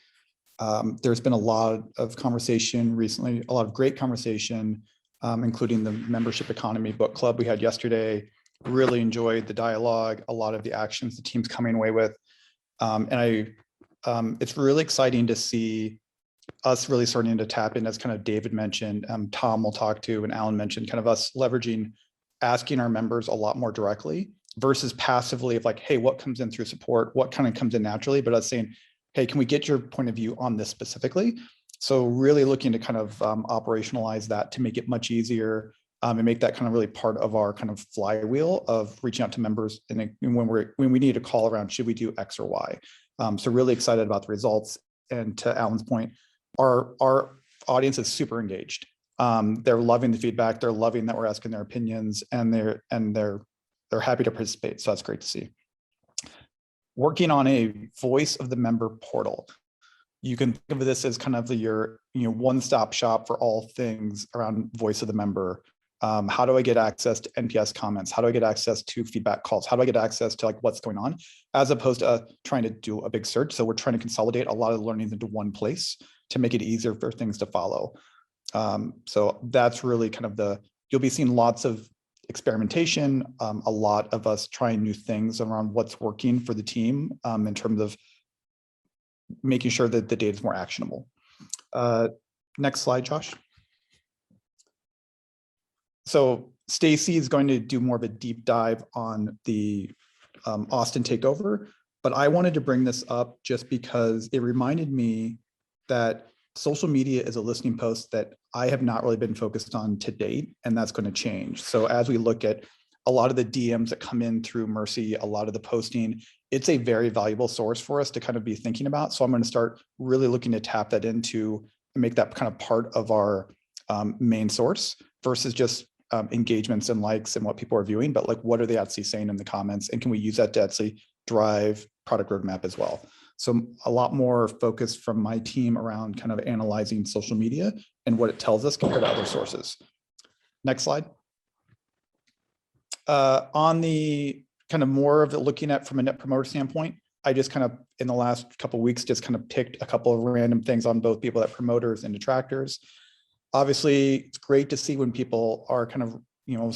Speaker 9: There's been a lot of conversation recently, a lot of great conversation, including the membership economy book club we had yesterday. Really enjoyed the dialogue, a lot of the actions the team's coming away with. It's really exciting to see us really starting to tap in, as kind of David mentioned, Tom will talk to, and Alan mentioned, kind of us leveraging, asking our members a lot more directly versus passively of hey, what comes in through support, what kind of comes in naturally, but us saying, hey, can we get your point of view on this specifically? So really looking to kind of operationalize that to make it much easier and make that kind of really part of our kind of flywheel of reaching out to members and when we need a call around, should we do X or Y? So really excited about the results. And to Alan's point, our audience is super engaged. They're loving the feedback. They're loving that we're asking their opinions, and they're happy to participate. So that's great to see. Working on a voice of the member portal. You can think of this as kind of your one-stop shop for all things around voice of the member. How do I get access to NPS comments? How do I get access to feedback calls? How do I get access to what's going on, as opposed to trying to do a big search? So we're trying to consolidate a lot of the learnings into one place to make it easier for things to follow. So that's really kind of you'll be seeing lots of experimentation, a lot of us trying new things around what's working for the team in terms of making sure that the data is more actionable. Next slide, Josh. So Stacy is going to do more of a deep dive on the Austin takeover, but I wanted to bring this up just because it reminded me that social media is a listening post that I have not really been focused on to date, and that's going to change. So as we look at a lot of the DMs that come in through Mercy, a lot of the posting, it's a very valuable source for us to kind of be thinking about. So I'm going to start really looking to tap that into and make that kind of part of our main source versus just engagements and likes and what people are viewing, but what are they actually saying in the comments, and can we use that to actually drive product roadmap as well? So a lot more focus from my team around kind of analyzing social media and what it tells us compared to other sources. Next slide. On the kind of more of it looking at from a net promoter standpoint, I just kind of in the last couple of weeks just kind of picked a couple of random things on both people that promoters and detractors. Obviously, it's great to see when people are kind of,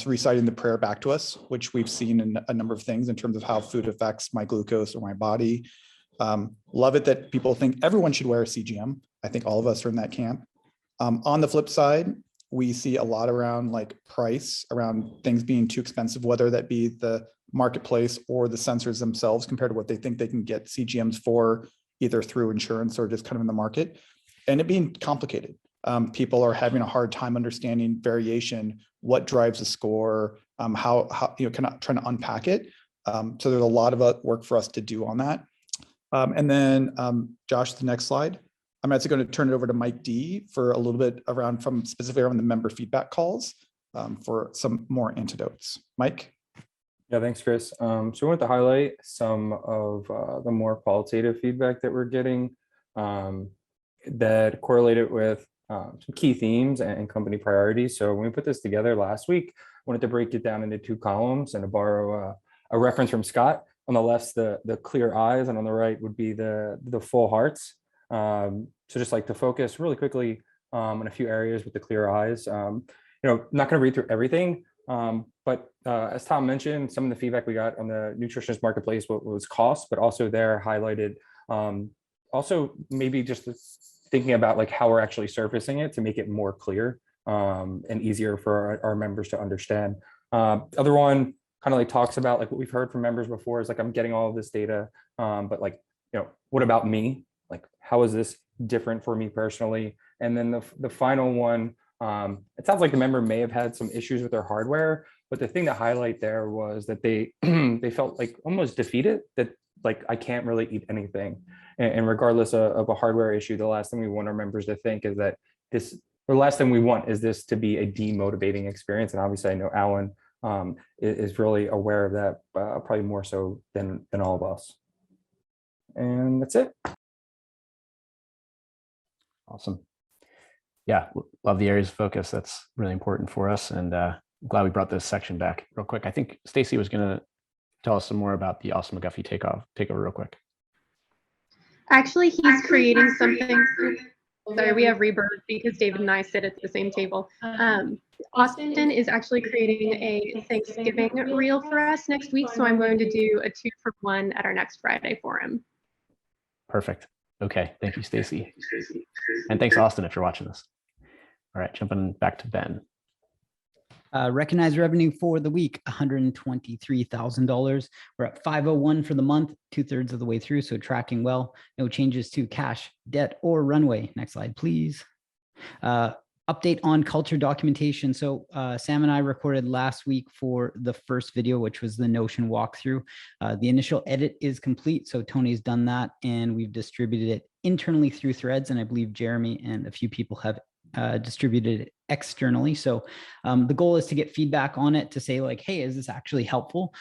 Speaker 9: reciting the prayer back to us, which we've seen in a number of things in terms of how food affects my glucose or my body. Love it that people think everyone should wear a CGM. I think all of us are in that camp. On the flip side, we see a lot around like price, around things being too expensive, whether that be the marketplace or the sensors themselves compared to what they think they can get CGMs for, either through insurance or just kind of in the market, and it being complicated. People are having a hard time understanding variation, what drives a score, how kind of trying to unpack it. So there's a lot of work for us to do on that. And then Josh, the next slide. I'm actually going to turn it over to Mike D for a little bit specifically around the member feedback calls for some more antidotes. Mike?
Speaker 10: Yeah, thanks, Chris. So I want to highlight some of the more qualitative feedback that we're getting that correlated with some key themes and company priorities. So when we put this together last week, I wanted to break it down into 2 columns and to borrow a reference from Scott. On the left, the clear eyes, and on the right would be the full hearts. So just like to focus really quickly on a few areas with the clear eyes. I'm not going to read through everything, but as Tom mentioned, some of the feedback we got on the nutritionist marketplace was cost, but also there highlighted also maybe just thinking about like how we're actually surfacing it to make it more clear and easier for our members to understand. Other one kind of like talks about like what we've heard from members before is like, I'm getting all of this data, but like, what about me? Like, how is this different for me personally? And then the final one, it sounds like the member may have had some issues with their hardware, but the thing to highlight there was that they they felt like almost defeated, that like, I can't really eat anything. And regardless of a hardware issue, the last thing we want our members to think is that the last thing we want is this to be a demotivating experience. And obviously I know Alan is really aware of that, probably more so than all of us. And that's it.
Speaker 1: Awesome. Yeah, love the areas of focus. That's really important for us. And glad we brought this section back real quick. I think Stacy was going to tell us some more about the Awesome McGuffey takeover real quick.
Speaker 11: Actually, he's creating something. Sorry, we have reverb because David and I sit at the same table. Austin is actually creating a Thanksgiving reel for us next week. So I'm going to do a 2-for-1 at our next Friday for him.
Speaker 1: Perfect. Okay. Thank you, Stacy. And thanks, Austin, if you're watching this. All right, jumping back to Ben.
Speaker 12: Recognized revenue for the week, $123,000. We're at 501 for the month, 2/3 of the way through, so tracking well. No changes to cash, debt, or runway. Next slide, please. Update on culture documentation. So Sam and I recorded last week for the first video, which was the Notion walkthrough. The initial edit is complete, so Tony's done that, and we've distributed it internally through threads, and I believe Jeremy and a few people have distributed it externally. So the goal is to get feedback on it to say like, hey, is this actually helpful?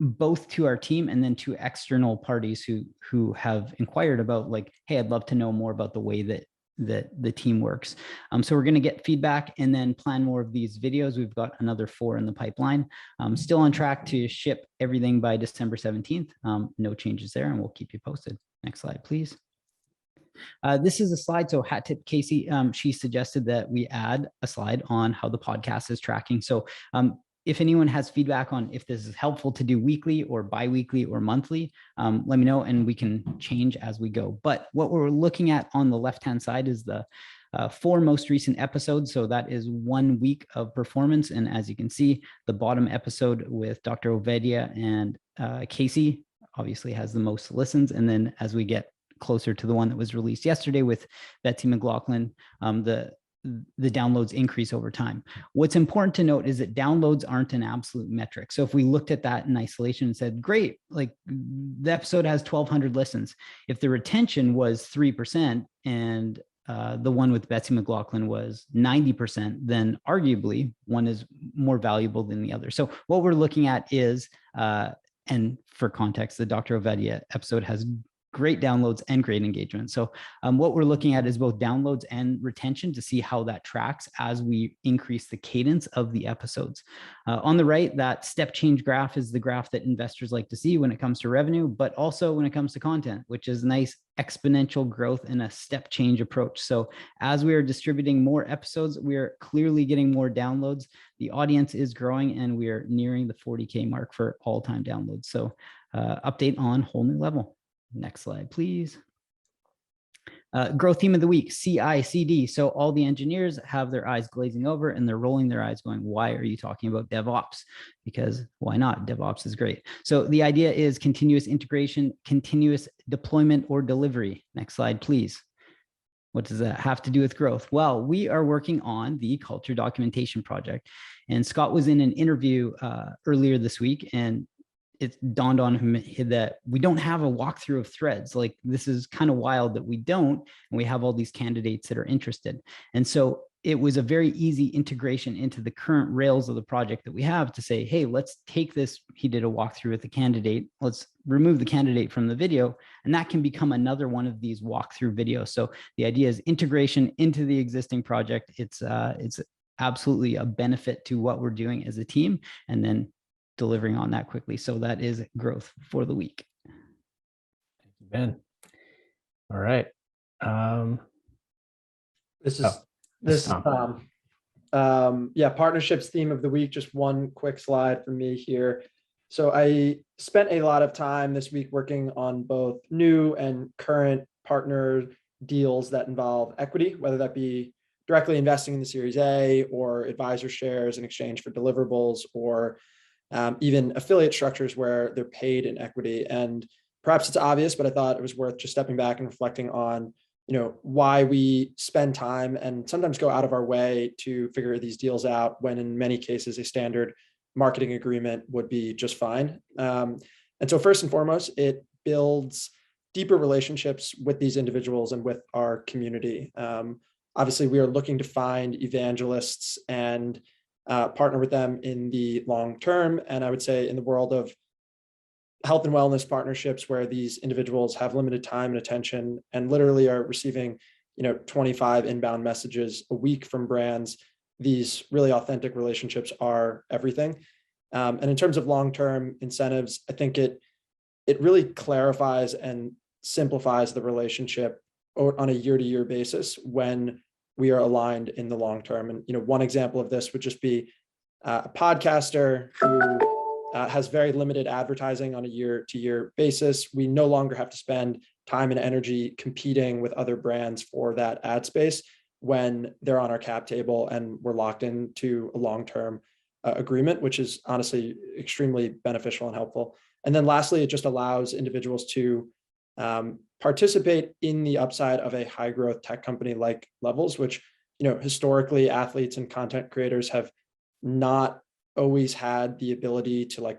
Speaker 12: Both to our team and then to external parties who have inquired about like, hey, I'd love to know more about the way that the team works. So we're going to get feedback and then plan more of these videos. We've got another 4 in the pipeline. Still on track to ship everything by December 17th. No changes there, and we'll keep you posted. Next slide, please. This is a slide. So hat tip Casey, she suggested that we add a slide on how the podcast is tracking. So if anyone has feedback on if this is helpful to do weekly or bi-weekly or monthly, let me know and we can change as we go. But what we're looking at on the left-hand side is the 4 most recent episodes. So that is 1 week of performance. And as you can see, the bottom episode with Dr. Ovedia and Casey obviously has the most listens. And then as we get closer to the one that was released yesterday with Betsy McLaughlin, the downloads increase over time. What's important to note is that downloads aren't an absolute metric. So if we looked at that in isolation and said, great, like the episode has 1,200 listens. If the retention was 3% and the one with Betsy McLaughlin was 90%, then arguably one is more valuable than the other. So what we're looking at is, and for context, the Dr. Ovedia episode has great downloads and great engagement. So what we're looking at is both downloads and retention to see how that tracks as we increase the cadence of the episodes. On the right, that step change graph is the graph that investors like to see when it comes to revenue, but also when it comes to content, which is nice exponential growth and a step change approach. So as we are distributing more episodes, we are clearly getting more downloads. The audience is growing and we are nearing the 40K mark for all-time downloads. So update on whole new level. Next slide, please. Growth theme of the week, CI/CD. So all the engineers have their eyes glazing over and they're rolling their eyes going, why are you talking about DevOps? Because why not? DevOps is great. So the idea is continuous integration, continuous deployment or delivery. Next slide, please. What does that have to do with growth? Well, we are working on the culture documentation project. And Scott was in an interview earlier this week, and it dawned on him that we don't have a walkthrough of threads. Like, this is kind of wild that we don't, and we have all these candidates that are interested. And so it was a very easy integration into the current rails of the project that we have to say, hey, let's take this. He did a walkthrough with the candidate. Let's remove the candidate from the video, and that can become another one of these walkthrough videos. So the idea is integration into the existing project. It's absolutely a benefit to what we're doing as a team, and then delivering on that quickly. So that is growth for the week.
Speaker 1: Thank you, Ben. All right.
Speaker 7: This is yeah, partnerships theme of the week. Just one quick slide from me here. So I spent a lot of time this week working on both new and current partner deals that involve equity, whether that be directly investing in the Series A or advisor shares in exchange for deliverables, or even affiliate structures where they're paid in equity. And perhaps it's obvious, but I thought it was worth just stepping back and reflecting on, why we spend time and sometimes go out of our way to figure these deals out, when in many cases a standard marketing agreement would be just fine. And so first and foremost, it builds deeper relationships with these individuals and with our community. Obviously, we are looking to find evangelists and partner with them in the long term. And I would say in the world of health and wellness partnerships, where these individuals have limited time and attention and literally are receiving 25 inbound messages a week from brands, these really authentic relationships are everything. And in terms of long-term incentives, I think it really clarifies and simplifies the relationship on a year-to-year basis when we are aligned in the long term. And one example of this would just be a podcaster who has very limited advertising on a year-to-year basis. We no longer have to spend time and energy competing with other brands for that ad space when they're on our cap table and we're locked into a long-term agreement, which is honestly extremely beneficial and helpful. And then lastly, it just allows individuals to participate in the upside of a high growth tech company like Levels, which, historically athletes and content creators have not always had the ability to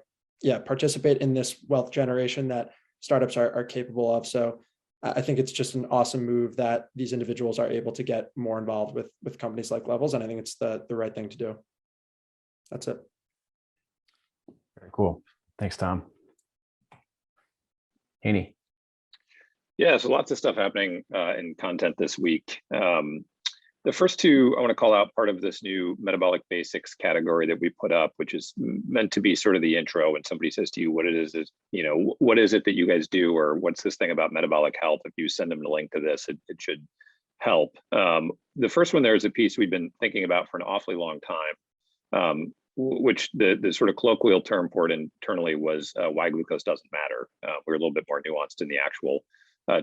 Speaker 7: participate in this wealth generation that startups are capable of. So I think it's just an awesome move that these individuals are able to get more involved with companies like Levels. And I think it's the right thing to do. That's it.
Speaker 1: Very cool. Thanks, Tom. Haney.
Speaker 13: Yeah, so lots of stuff happening in content this week. The first two, I want to call out part of this new metabolic basics category that we put up, which is meant to be sort of the intro when somebody says to you what it is, what is it that you guys do, or what's this thing about metabolic health? If you send them the link to this, it should help. The first one there is a piece we've been thinking about for an awfully long time, which the sort of colloquial term for it internally was why glucose doesn't matter. We're a little bit more nuanced in the actual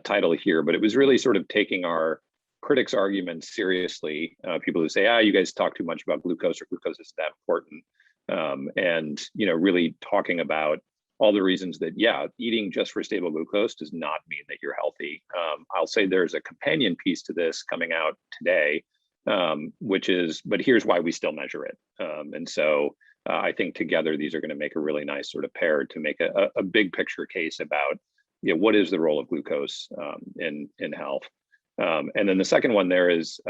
Speaker 13: title here, but it was really sort of taking our critics' arguments seriously. People who say, you guys talk too much about glucose, or glucose isn't that important. And really talking about all the reasons that, eating just for stable glucose does not mean that you're healthy. I'll say there's a companion piece to this coming out today, which is, but here's why we still measure it. And so I think together, these are going to make a really nice sort of pair to make a big picture case about, what is the role of glucose in health. And then the second one there is,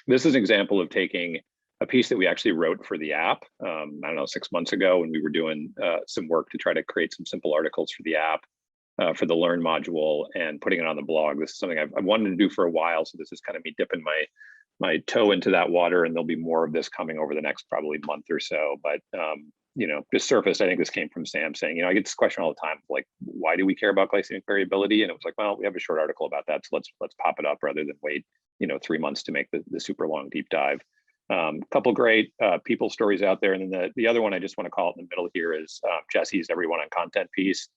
Speaker 13: this is an example of taking a piece that we actually wrote for the app, I don't know, 6 months ago when we were doing some work to try to create some simple articles for the app. for the Learn module and putting it on the blog. This is something I've wanted to do for a while. So this is kind of me dipping my toe into that water, and there'll be more of this coming over the next probably month or so. But just surfaced, I think this came from Sam saying, I get this question all the time, like, why do we care about glycemic variability? And it was like, well, we have a short article about that, so let's pop it up rather than wait 3 months to make the super long deep dive. Couple great people stories out there, and then the other one I just want to call it in the middle here is Jesse's Everyone on Content piece.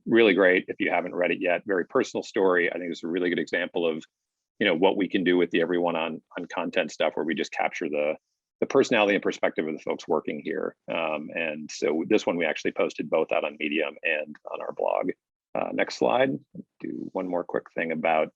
Speaker 13: Really great. If you haven't read it yet, very personal story. I think it's a really good example of what we can do with the Everyone on Content stuff, where we just capture the personality and perspective of the folks working here. And so this one we actually posted both out on Medium and on our blog. Next slide. Do one more quick thing about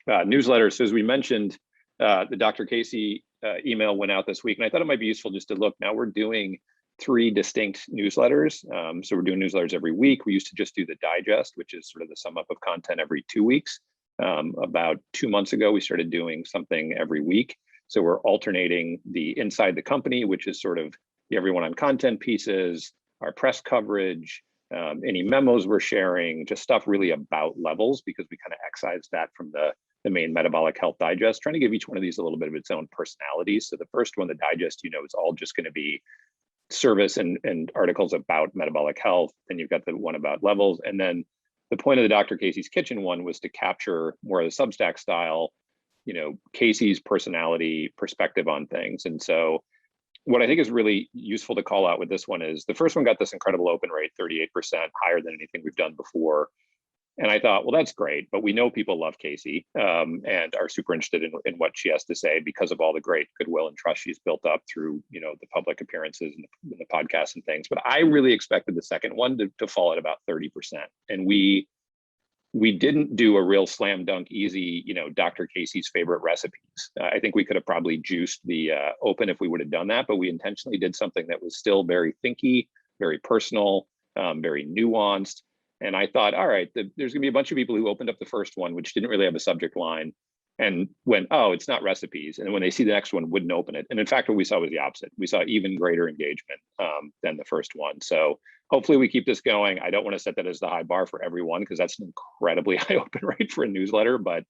Speaker 13: newsletters. So as we mentioned, the Dr. Casey email went out this week, and I thought it might be useful just to look. Now we're doing 3 distinct newsletters. So we're doing newsletters every week. We used to just do the digest, which is sort of the sum up of content every 2 weeks. About 2 months ago, we started doing something every week. So we're alternating the Inside the Company, which is sort of the Everyone on Content pieces, our press coverage, any memos we're sharing, just stuff really about levels, because we kind of excised that from the main Metabolic Health Digest, trying to give each one of these a little bit of its own personality. So the first one, the digest, is all just going to be service and articles about metabolic health. Then you've got the one about levels. And then the point of the Dr. Casey's Kitchen one was to capture more of the Substack style, Casey's personality perspective on things. And so what I think is really useful to call out with this one is the first one got this incredible open rate, 38%, higher than anything we've done before. And I thought, well, that's great, but we know people love Casey and are super interested in what she has to say because of all the great goodwill and trust she's built up through, the public appearances and the podcasts and things. But I really expected the second one to fall at about 30%. And we didn't do a real slam dunk easy, Dr. Casey's favorite recipes. I think we could have probably juiced the open if we would have done that, but we intentionally did something that was still very thinky, very personal, very nuanced. And I thought, all right, there's gonna be a bunch of people who opened up the first one, which didn't really have a subject line, and went, oh, it's not recipes. And when they see the next one, wouldn't open it. And in fact, what we saw was the opposite. We saw even greater engagement than the first one. So hopefully we keep this going. I don't want to set that as the high bar for everyone, because that's an incredibly high open rate for a newsletter. But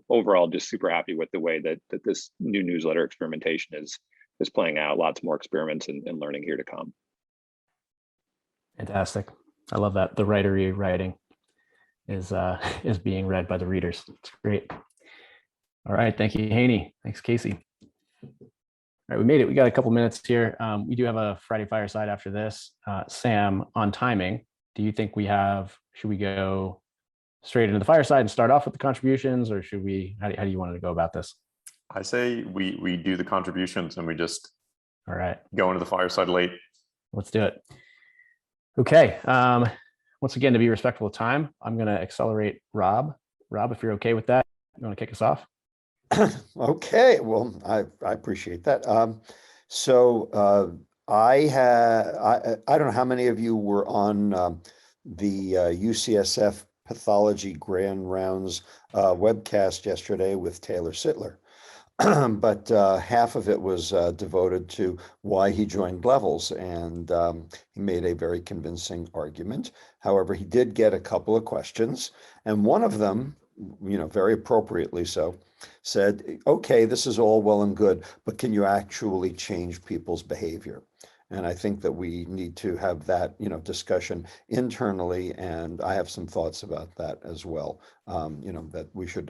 Speaker 13: overall, just super happy with the way that this new newsletter experimentation is playing out. Lots more experiments and learning here to come.
Speaker 1: Fantastic. I love that the writery writing is being read by the readers. It's great. All right, thank you, Haney. Thanks, Casey. All right, we made it. We got a couple minutes here. We do have a Friday Fireside after this. Sam, on timing, do you think should we go straight into the Fireside and start off with the contributions, or should we? How do you want to go about this?
Speaker 14: I say we do the contributions and we just
Speaker 1: all right
Speaker 14: go into the Fireside late.
Speaker 1: Let's do it. Okay. Once again, to be respectful of time, I'm going to accelerate Rob. Rob, if you're okay with that, you want to kick us off?
Speaker 15: Okay. Well, I appreciate that. I don't know how many of you were on the UCSF Pathology Grand Rounds webcast yesterday with Taylor Sittler. But half of it was devoted to why he joined Levels, and he made a very convincing argument. However, he did get a couple of questions, and one of them, very appropriately so, said, okay, this is all well and good, but can you actually change people's behavior? And I think that we need to have that, discussion internally. And I have some thoughts about that as well. That we should,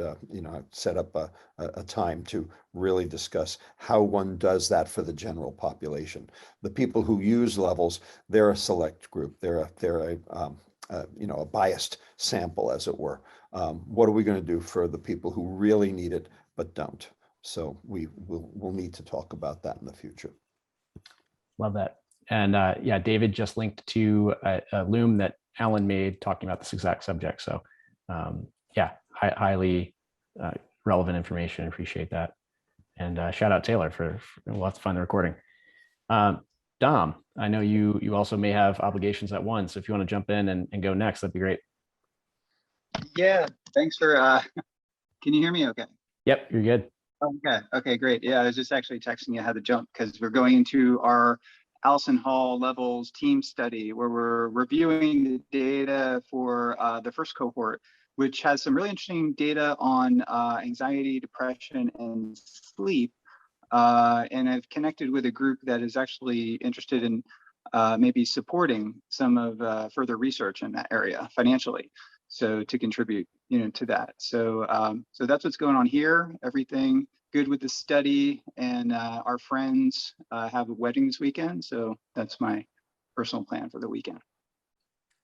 Speaker 15: set up a time to really discuss how one does that for the general population. The people who use Levels, they're a select group. They're a biased sample, as it were. What are we going to do for the people who really need it but don't? So we'll need to talk about that in the future.
Speaker 1: Love that. And yeah, David just linked to a Loom that Alan made talking about this exact subject. So yeah, highly relevant information. Appreciate that. And shout out Taylor for we'll have to find the recording. Dom, I know you also may have obligations at once. If you want to jump in and go next, that'd be great.
Speaker 16: Yeah, thanks for, can you hear me okay?
Speaker 1: Yep, you're good.
Speaker 16: Okay, great. Yeah, I was just actually texting you how to jump because we're going into our Allison Hall Levels team study, where we're reviewing the data for the first cohort, which has some really interesting data on anxiety, depression, and sleep. And I've connected with a group that is actually interested in maybe supporting some of further research in that area financially, so to contribute, to that. So so that's what's going on here. Everything good with the study, and our friends have a wedding this weekend, so that's my personal plan for the weekend.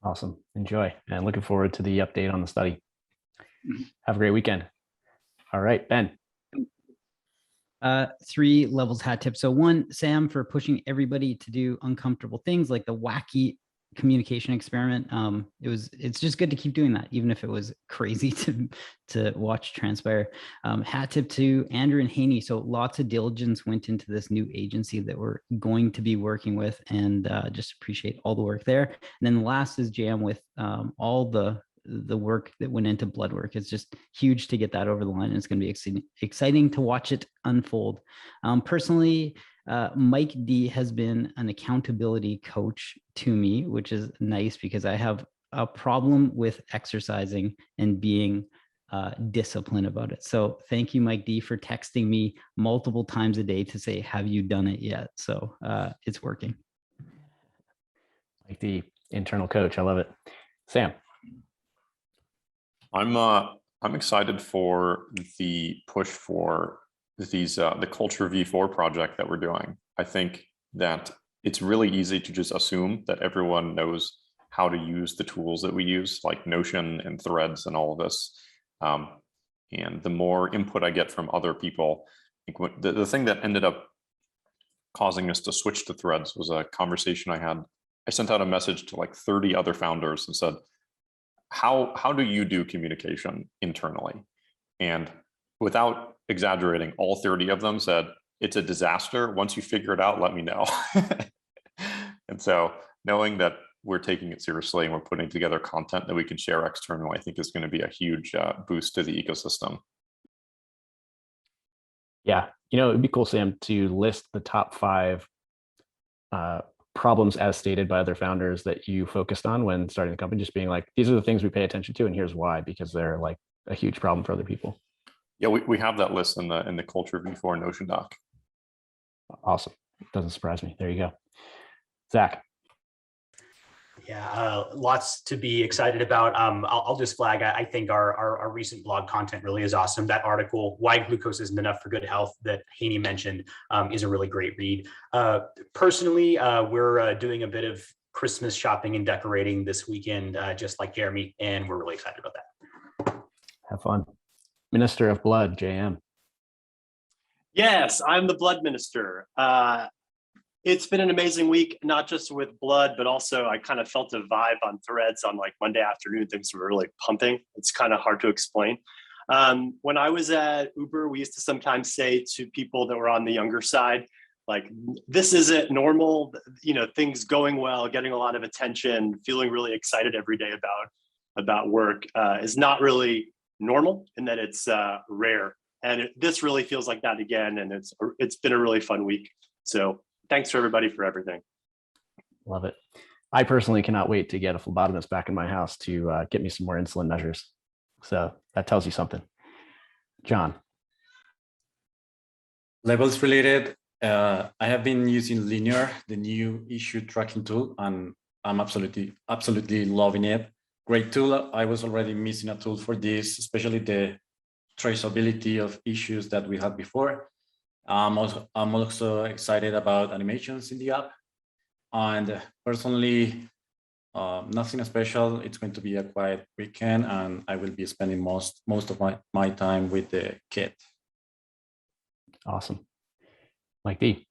Speaker 1: Awesome. Enjoy, and looking forward to the update on the study. Have a great weekend. All right, Ben.
Speaker 12: 3 levels hat tip. So 1, Sam, for pushing everybody to do uncomfortable things like the wacky communication experiment. It's just good to keep doing that, even if it was crazy to watch transpire. Hat tip to Andrew and Haney. So lots of diligence went into this new agency that we're going to be working with, and just appreciate all the work there. And then the last is JM with all the work that went into blood work. It's just huge to get that over the line, and it's going to be exciting to watch it unfold. Personally, Mike D has been an accountability coach to me, which is nice because I have a problem with exercising and being disciplined about it. So thank you, Mike D, for texting me multiple times a day to say, have you done it yet? So it's working.
Speaker 1: Like the internal coach. I love it. Sam.
Speaker 14: I'm excited for the push for these the Culture V4 project that we're doing. I think that it's really easy to just assume that everyone knows how to use the tools that we use, like Notion and Threads and all of this. And the more input I get from other people, I think the thing that ended up causing us to switch to Threads was a conversation I had. I sent out a message to like 30 other founders and said, how do you do communication internally? And without exaggerating, all 30 of them said, it's a disaster. Once you figure it out, let me know. And so knowing that we're taking it seriously and we're putting together content that we can share externally, I think is going to be a huge boost to the ecosystem.
Speaker 1: Yeah, it'd be cool, Sam, to list the top 5 problems as stated by other founders that you focused on when starting the company, just being like, these are the things we pay attention to and here's why, because they're like a huge problem for other people.
Speaker 14: Yeah, we have that list in the Culture V4 Notion doc.
Speaker 1: Awesome. Doesn't surprise me. There you go. Zach.
Speaker 17: Yeah, lots to be excited about. I'll just flag, I think our recent blog content really is awesome. That article, Why Glucose Isn't Enough for Good Health, that Haney mentioned, is a really great read. Personally, we're doing a bit of Christmas shopping and decorating this weekend, just like Jeremy, and we're really excited about that.
Speaker 1: Have fun. Minister of Blood, JM.
Speaker 5: Yes, I'm the blood minister. It's been an amazing week, not just with blood, but also I kind of felt a vibe on Threads on like Monday afternoon. Things were really pumping. It's kind of hard to explain. When I was at Uber, we used to sometimes say to people that were on the younger side, like, this isn't normal, things going well, getting a lot of attention, feeling really excited every day about work is not really normal, and that it's rare. And this really feels like that again. And it's been a really fun week. So thanks for everybody for everything.
Speaker 1: Love it. I personally cannot wait to get a phlebotomist back in my house to get me some more insulin measures. So that tells you something. John.
Speaker 18: Levels related. I have been using Linear, the new issue tracking tool, and I'm absolutely loving it. Great tool. I was already missing a tool for this, especially the traceability of issues that we had before. I'm also excited about animations in the app, and personally, nothing special. It's going to be a quiet weekend, and I will be spending most of my time with the kid.
Speaker 1: Awesome. Mike D.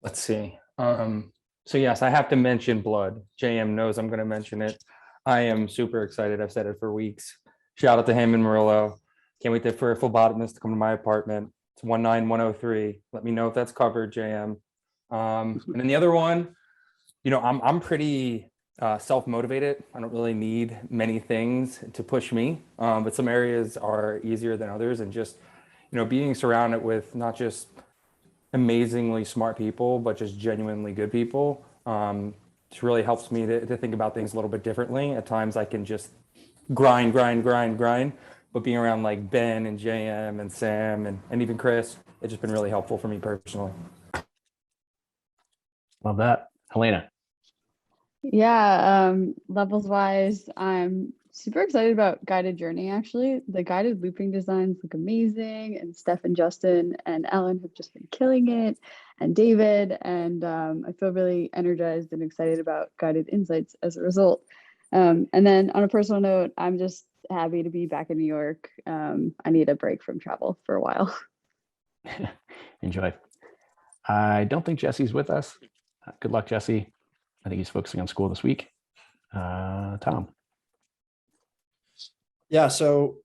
Speaker 10: Let's see. So yes, I have to mention blood. JM knows I'm going to mention it. I am super excited. I've said it for weeks. Shout out to him and Murillo. Can't wait for a phlebotomist to come to my apartment. It's 19103. Let me know if that's covered, JM. And then the other one, I'm pretty self-motivated. I don't really need many things to push me, but some areas are easier than others. And just, being surrounded with not just amazingly smart people, but just genuinely good people. It really helps me to think about things a little bit differently. At times I can just grind, but being around like Ben and JM and Sam and even Chris, it's just been really helpful for me personally.
Speaker 1: Love that. Helena.
Speaker 19: Yeah, levels wise, I'm super excited about guided journey actually. The guided looping designs look amazing, and Steph and Justin and Ellen have just been killing it, and David, and I feel really energized and excited about guided insights as a result. And then on a personal note, I'm just happy to be back in New York. I need a break from travel for a while.
Speaker 1: Enjoy. I don't think Jesse's with us. Good luck, Jesse. I think he's focusing on school this week. Tom.
Speaker 7: Yeah, so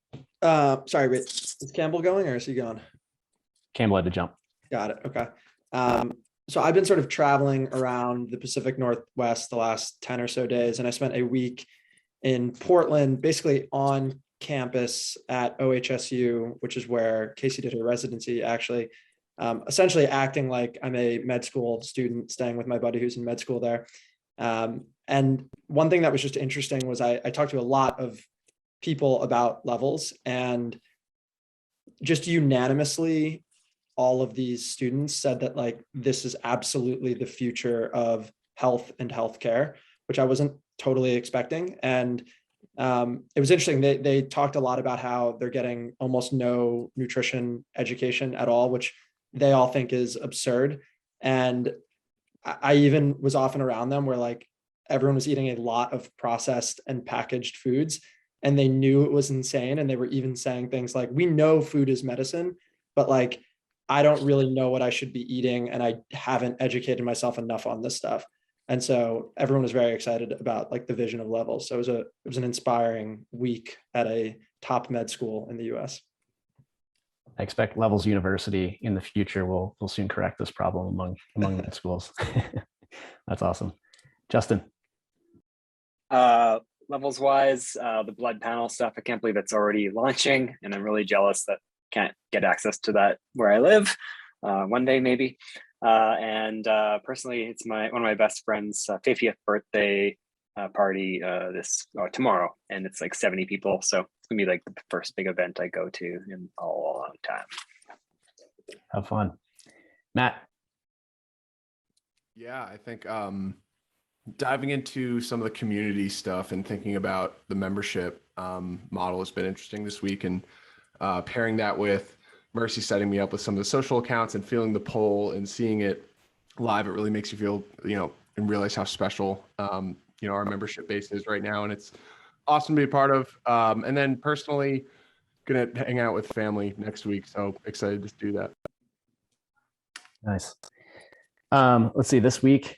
Speaker 7: sorry, wait, is Campbell going or is he gone?
Speaker 1: Campbell had to jump.
Speaker 7: Got it. Okay. So I've been sort of traveling around the Pacific Northwest the last 10 or so days, and I spent a week in Portland, basically on campus at OHSU, which is where Casey did her residency, actually, essentially acting like I'm a med school student staying with my buddy who's in med school there. And one thing that was just interesting was I talked to a lot of people about levels, and just unanimously, all of these students said that like this is absolutely the future of health and healthcare, which I wasn't totally expecting. And it was interesting. They talked a lot about how they're getting almost no nutrition education at all, which they all think is absurd. And I even was often around them where like everyone was eating a lot of processed and packaged foods, and they knew it was insane. And they were even saying things like, we know food is medicine, but like, I don't really know what I should be eating, and I haven't educated myself enough on this stuff. And so everyone was very excited about like the vision of levels. So it was an inspiring week at a top med school in the US.
Speaker 1: I expect Levels University in the future will soon correct this problem among med schools. That's awesome. Justin.
Speaker 20: Levels wise, the blood panel stuff, I can't believe it's already launching, and I'm really jealous that can't get access to that where I live. One day maybe. And personally, it's one of my best friends' 50th birthday party tomorrow, and it's like 70 people. So it's gonna be like the first big event I go to in a long time.
Speaker 1: Have fun. Matt.
Speaker 21: Yeah, I think diving into some of the community stuff and thinking about the membership model has been interesting this week, and pairing that with Mercy setting me up with some of the social accounts and feeling the poll and seeing it live, it really makes you feel, and realize how special, our membership base is right now. And it's awesome to be a part of. And then personally, gonna hang out with family next week. So excited to do that.
Speaker 1: Nice. Let's see, this week,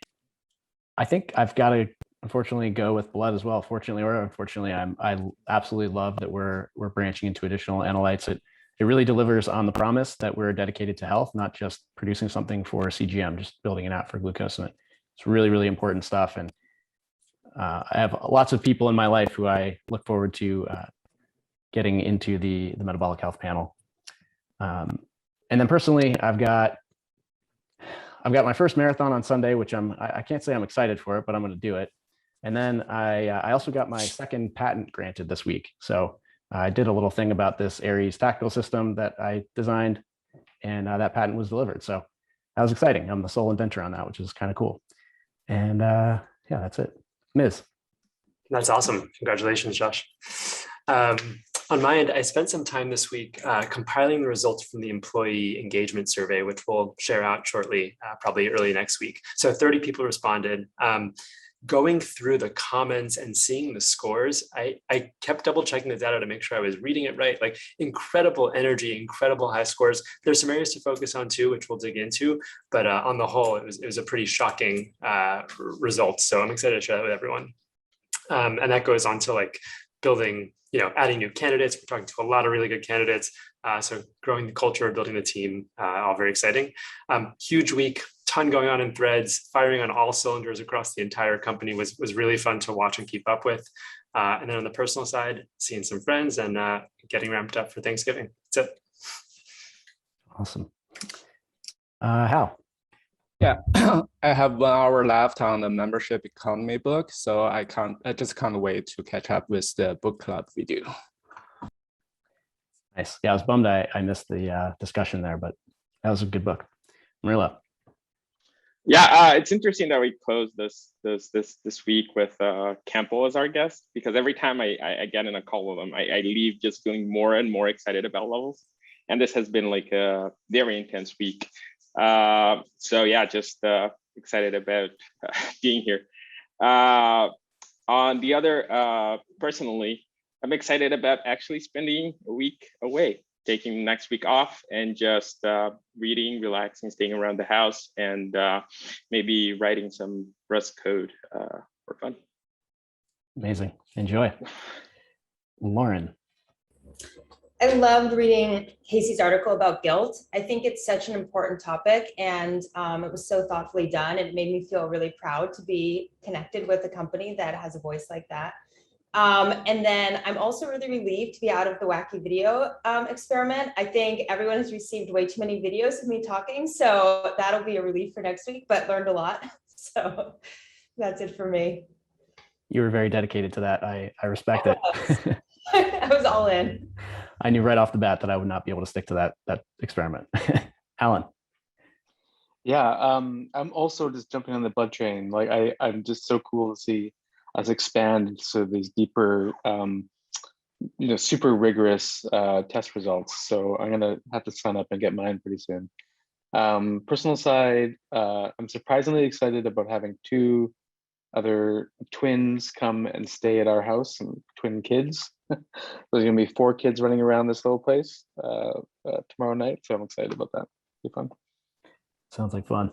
Speaker 1: I think I've got to unfortunately go with blood as well. Fortunately or unfortunately, I absolutely love that we're branching into additional analytes. It really delivers on the promise that we're dedicated to health, not just producing something for CGM, just building an app for glucosamine. It's really, really important stuff. And I have lots of people in my life who I look forward to getting into the metabolic health panel. And then personally, I've got my first marathon on Sunday, which I can't say I'm excited for it, but I'm going to do it. And then I also got my second patent granted this week. So I did a little thing about this Aries tactical system that I designed, and that patent was delivered. So that was exciting. I'm the sole inventor on that, which is kind of cool. And yeah, that's it. Ms.
Speaker 22: That's awesome. Congratulations, Josh. On my end, I spent some time this week compiling the results from the employee engagement survey, which we'll share out shortly, probably early next week. So 30 people responded. Going through the comments and seeing the scores, I kept double checking the data to make sure I was reading it right. Like incredible energy, incredible high scores. There's some areas to focus on too, which we'll dig into, but on the whole, it was a pretty shocking result. So I'm excited to share that with everyone. And that goes on to like building, adding new candidates. We're talking to a lot of really good candidates. So growing the culture, building the team, all very exciting. Huge week. Ton going on in threads, firing on all cylinders across the entire company was really fun to watch and keep up with. And then on the personal side, seeing some friends and getting ramped up for Thanksgiving. That's it.
Speaker 1: Awesome. Hal.
Speaker 2: Yeah, I have 1 hour left on the membership economy book, so I just can't wait to catch up with the book club video.
Speaker 1: Nice. Yeah, I was bummed I missed the discussion there, but that was a good book. Marilla.
Speaker 4: Yeah, it's interesting that we closed this week with Campbell as our guest, because every time I get in a call with him, I leave just feeling more and more excited about levels. And this has been like a very intense week. So yeah, just excited about being here. On the other, personally, I'm excited about actually spending a week away, taking next week off and just reading, relaxing, staying around the house, and maybe writing some Rust code for fun.
Speaker 1: Amazing. Enjoy. Lauren.
Speaker 23: I loved reading Casey's article about guilt. I think it's such an important topic, and it was so thoughtfully done. It made me feel really proud to be connected with a company that has a voice like that. And then I'm also really relieved to be out of the wacky video experiment. I think everyone has received way too many videos of me talking, so that'll be a relief for next week, but learned a lot. So that's it for me.
Speaker 1: You were very dedicated to that. I respect it.
Speaker 23: I was all in.
Speaker 1: I knew right off the bat that I would not be able to stick to that experiment. Alan.
Speaker 10: Yeah, I'm also just jumping on the blood train. Like I'm just so cool to see us expand to these deeper, super rigorous test results. So I'm gonna have to sign up and get mine pretty soon. Personal side, I'm surprisingly excited about having 2 other twins come and stay at our house, and twin kids. There's gonna be 4 kids running around this little place tomorrow night, so I'm excited about that. It'll be fun.
Speaker 1: Sounds like fun.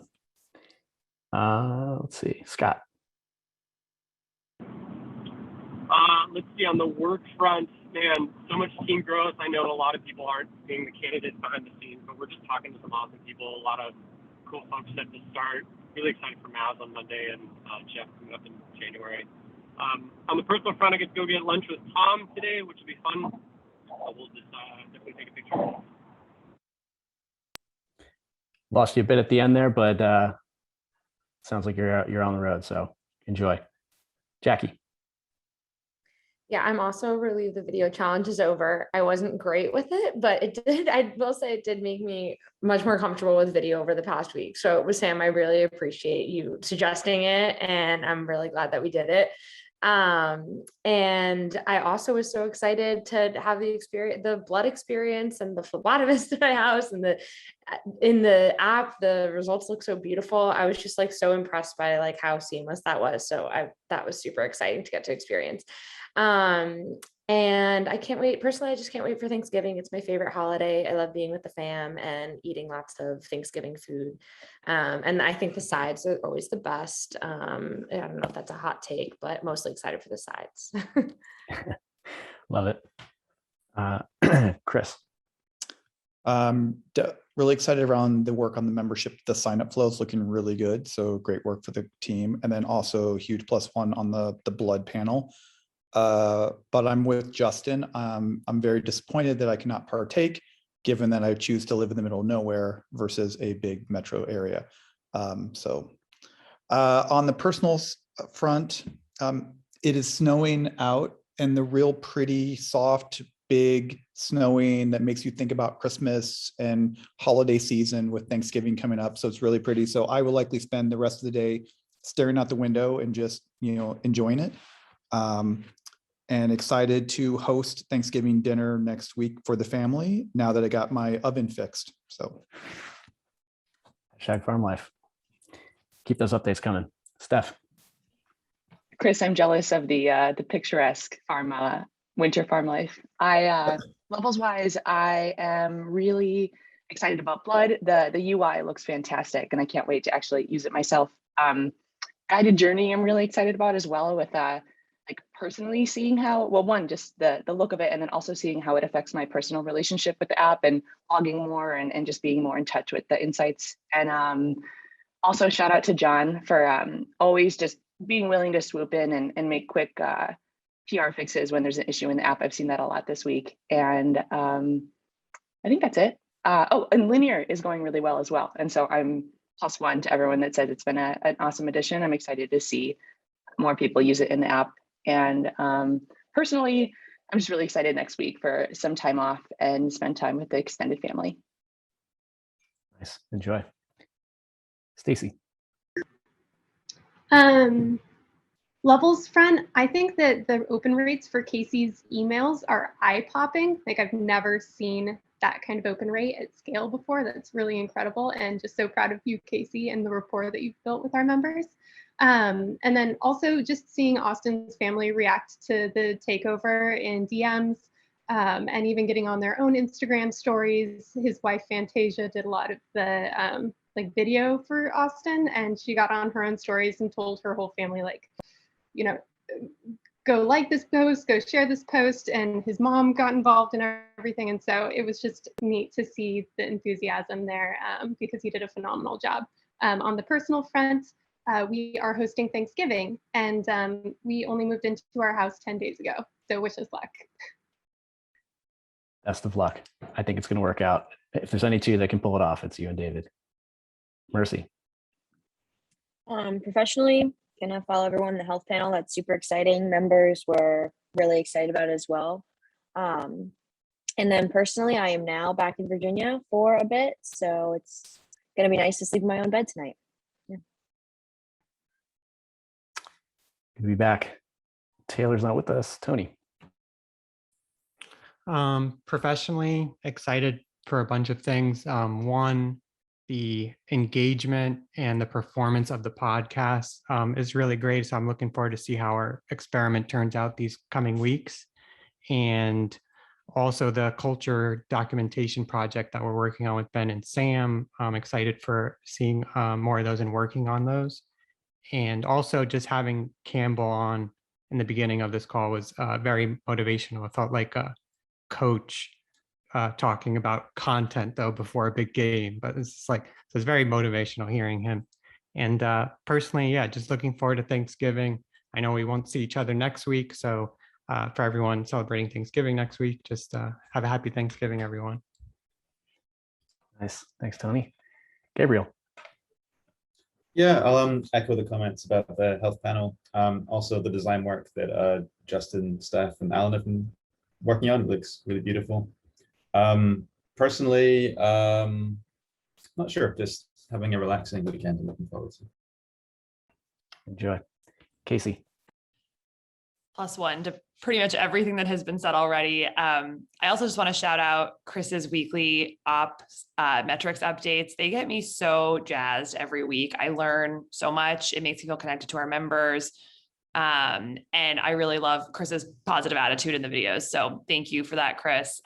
Speaker 1: Let's see, Scott.
Speaker 24: Let's see, on the work front, man, so much team growth. I know a lot of people aren't being the candidates behind the scenes, but we're just talking to some awesome people, a lot of cool folks set to start. Really excited for Maz on Monday and Jeff coming up in January. On the personal front, I get to go get lunch with Tom today, which will be fun. We'll just definitely take a picture.
Speaker 1: Lost you a bit at the end there, but sounds like you're on the road, so enjoy. Jackie.
Speaker 25: Yeah, I'm also relieved the video challenge is over. I wasn't great with it, but I will say it did make me much more comfortable with video over the past week. So with Sam, I really appreciate you suggesting it, and I'm really glad that we did it. And I also was so excited to have the experience, the blood experience, and the phlebotomist at my house, and in the app, the results look so beautiful. I was just like so impressed by like how seamless that was. So that was super exciting to get to experience. And I can't wait. Personally, I just can't wait for Thanksgiving. It's my favorite holiday. I love being with the fam and eating lots of Thanksgiving food. And I think the sides are always the best. I don't know if that's a hot take, but mostly excited for the sides.
Speaker 1: Love it. Chris.
Speaker 9: Really excited around the work on the membership. The sign up flow is looking really good. So great work for the team. And then also huge +1 on the blood panel. But I'm with Justin. I'm very disappointed that I cannot partake, given that I choose to live in the middle of nowhere versus a big metro area. On the personal front, it is snowing out, and the real pretty, soft, big snowing that makes you think about Christmas and holiday season with Thanksgiving coming up. So it's really pretty. So I will likely spend the rest of the day staring out the window and just, enjoying it. And excited to host Thanksgiving dinner next week for the family now that I got my oven fixed. So
Speaker 1: #farm life. Keep those updates coming. Steph.
Speaker 26: Chris, I'm jealous of the picturesque farm winter farm life. Levels wise, I am really excited about blood. The UI looks fantastic, and I can't wait to actually use it myself. Guided journey, I'm really excited about as well, with like personally seeing how, well, one, just the look of it, and then also seeing how it affects my personal relationship with the app, and logging more and just being more in touch with the insights. And also shout out to John for always just being willing to swoop in and make quick PR fixes when there's an issue in the app. I've seen that a lot this week. And I think that's it. Oh, and linear is going really well as well. And so I'm +1 to everyone that says it's been an awesome addition. I'm excited to see more people use it in the app. And personally, I'm just really excited next week for some time off and spend time with the extended family.
Speaker 1: Nice. Enjoy. Stacy.
Speaker 3: Levels front, I think that the open rates for Casey's emails are eye-popping. Like I've never seen that kind of open rate at scale before. That's really incredible, and just so proud of you, Casey, and the rapport that you've built with our members. And then also just seeing Austin's family react to the takeover in DMs, and even getting on their own Instagram stories. His wife Fantasia did a lot of the like video for Austin, and she got on her own stories and told her whole family, like, you know, go like this post, go share this post, and his mom got involved in everything. And so it was just neat to see the enthusiasm there, because he did a phenomenal job. On the personal front, we are hosting Thanksgiving, and we only moved into our house 10 days ago. So wish us luck.
Speaker 1: Best of luck. I think it's going to work out. If there's any two that can pull it off, it's you and David. Mercy.
Speaker 6: Professionally, gonna follow everyone in the health panel. That's super exciting. Members were really excited about it as well. And then personally, I am now back in Virginia for a bit, so it's gonna be nice to sleep in my own bed tonight. Yeah.
Speaker 1: Good to be back. Taylor's not with us. Tony.
Speaker 8: Professionally, excited for a bunch of things. One, the engagement and the performance of the podcast is really great. So I'm looking forward to see how our experiment turns out these coming weeks. And also the culture documentation project that we're working on with Ben and Sam. I'm excited for seeing more of those and working on those. And also just having Campbell on in the beginning of this call was very motivational. It felt like a coach talking about content though before a big game, but it's like, so it's very motivational hearing him. And personally, yeah, just looking forward to Thanksgiving. I know we won't see each other next week, so for everyone celebrating Thanksgiving next week, just have a happy Thanksgiving, everyone.
Speaker 1: Nice. Thanks, Tony. Gabriel.
Speaker 11: Yeah, I'll echo the comments about the health panel. Also the design work that Justin, Steph, and Alan have been working on. It looks really beautiful. Personally, not sure, just having a relaxing weekend and looking forward to.
Speaker 1: Enjoy. Casey.
Speaker 13: +1 to pretty much everything that has been said already. I also just want to shout out Chris's weekly ops metrics updates. They get me so jazzed every week. I learn so much. It makes me feel connected to our members. And I really love Chris's positive attitude in the videos. So thank you for that, Chris.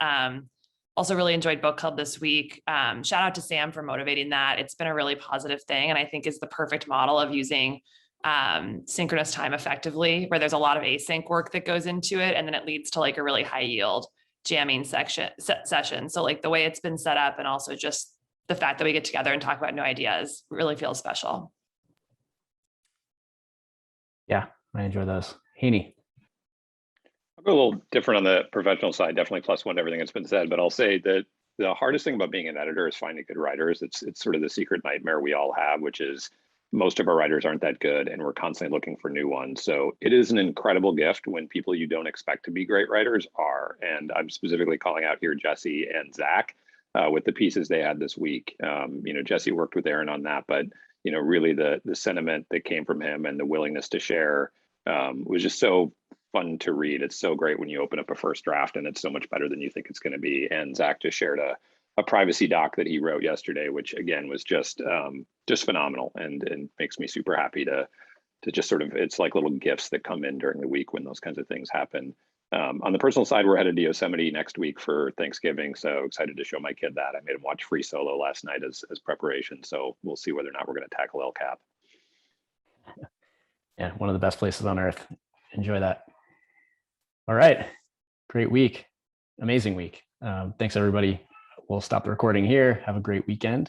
Speaker 13: Also really enjoyed book club this week. Shout out to Sam for motivating that. It's been a really positive thing, and I think is the perfect model of using synchronous time effectively, where there's a lot of async work that goes into it, and then it leads to like a really high yield jamming session. So like the way it's been set up, and also just the fact that we get together and talk about new ideas really feels special.
Speaker 1: Yeah, I enjoy those. Heaney.
Speaker 14: I'll go a little different on the professional side, definitely +1 to everything that's been said, but I'll say that the hardest thing about being an editor is finding good writers. It's sort of the secret nightmare we all have, which is most of our writers aren't that good, and we're constantly looking for new ones. So it is an incredible gift when people you don't expect to be great writers are. And I'm specifically calling out here Jesse and Zach with the pieces they had this week. Jesse worked with Aaron on that, but really the sentiment that came from him and the willingness to share was just so fun to read. It's so great when you open up a first draft and it's so much better than you think it's going to be. And Zach just shared a privacy doc that he wrote yesterday, which again was just phenomenal, and makes me super happy to just sort of, it's like little gifts that come in during the week when those kinds of things happen. On the personal side, we're headed to Yosemite next week for Thanksgiving, so excited to show my kid that. I made him watch Free Solo last night as preparation, so we'll see whether or not we're going to tackle El Cap.
Speaker 1: Yeah, one of the best places on earth. Enjoy that. All right, great week, amazing week. Thanks everybody. We'll stop the recording here. Have a great weekend.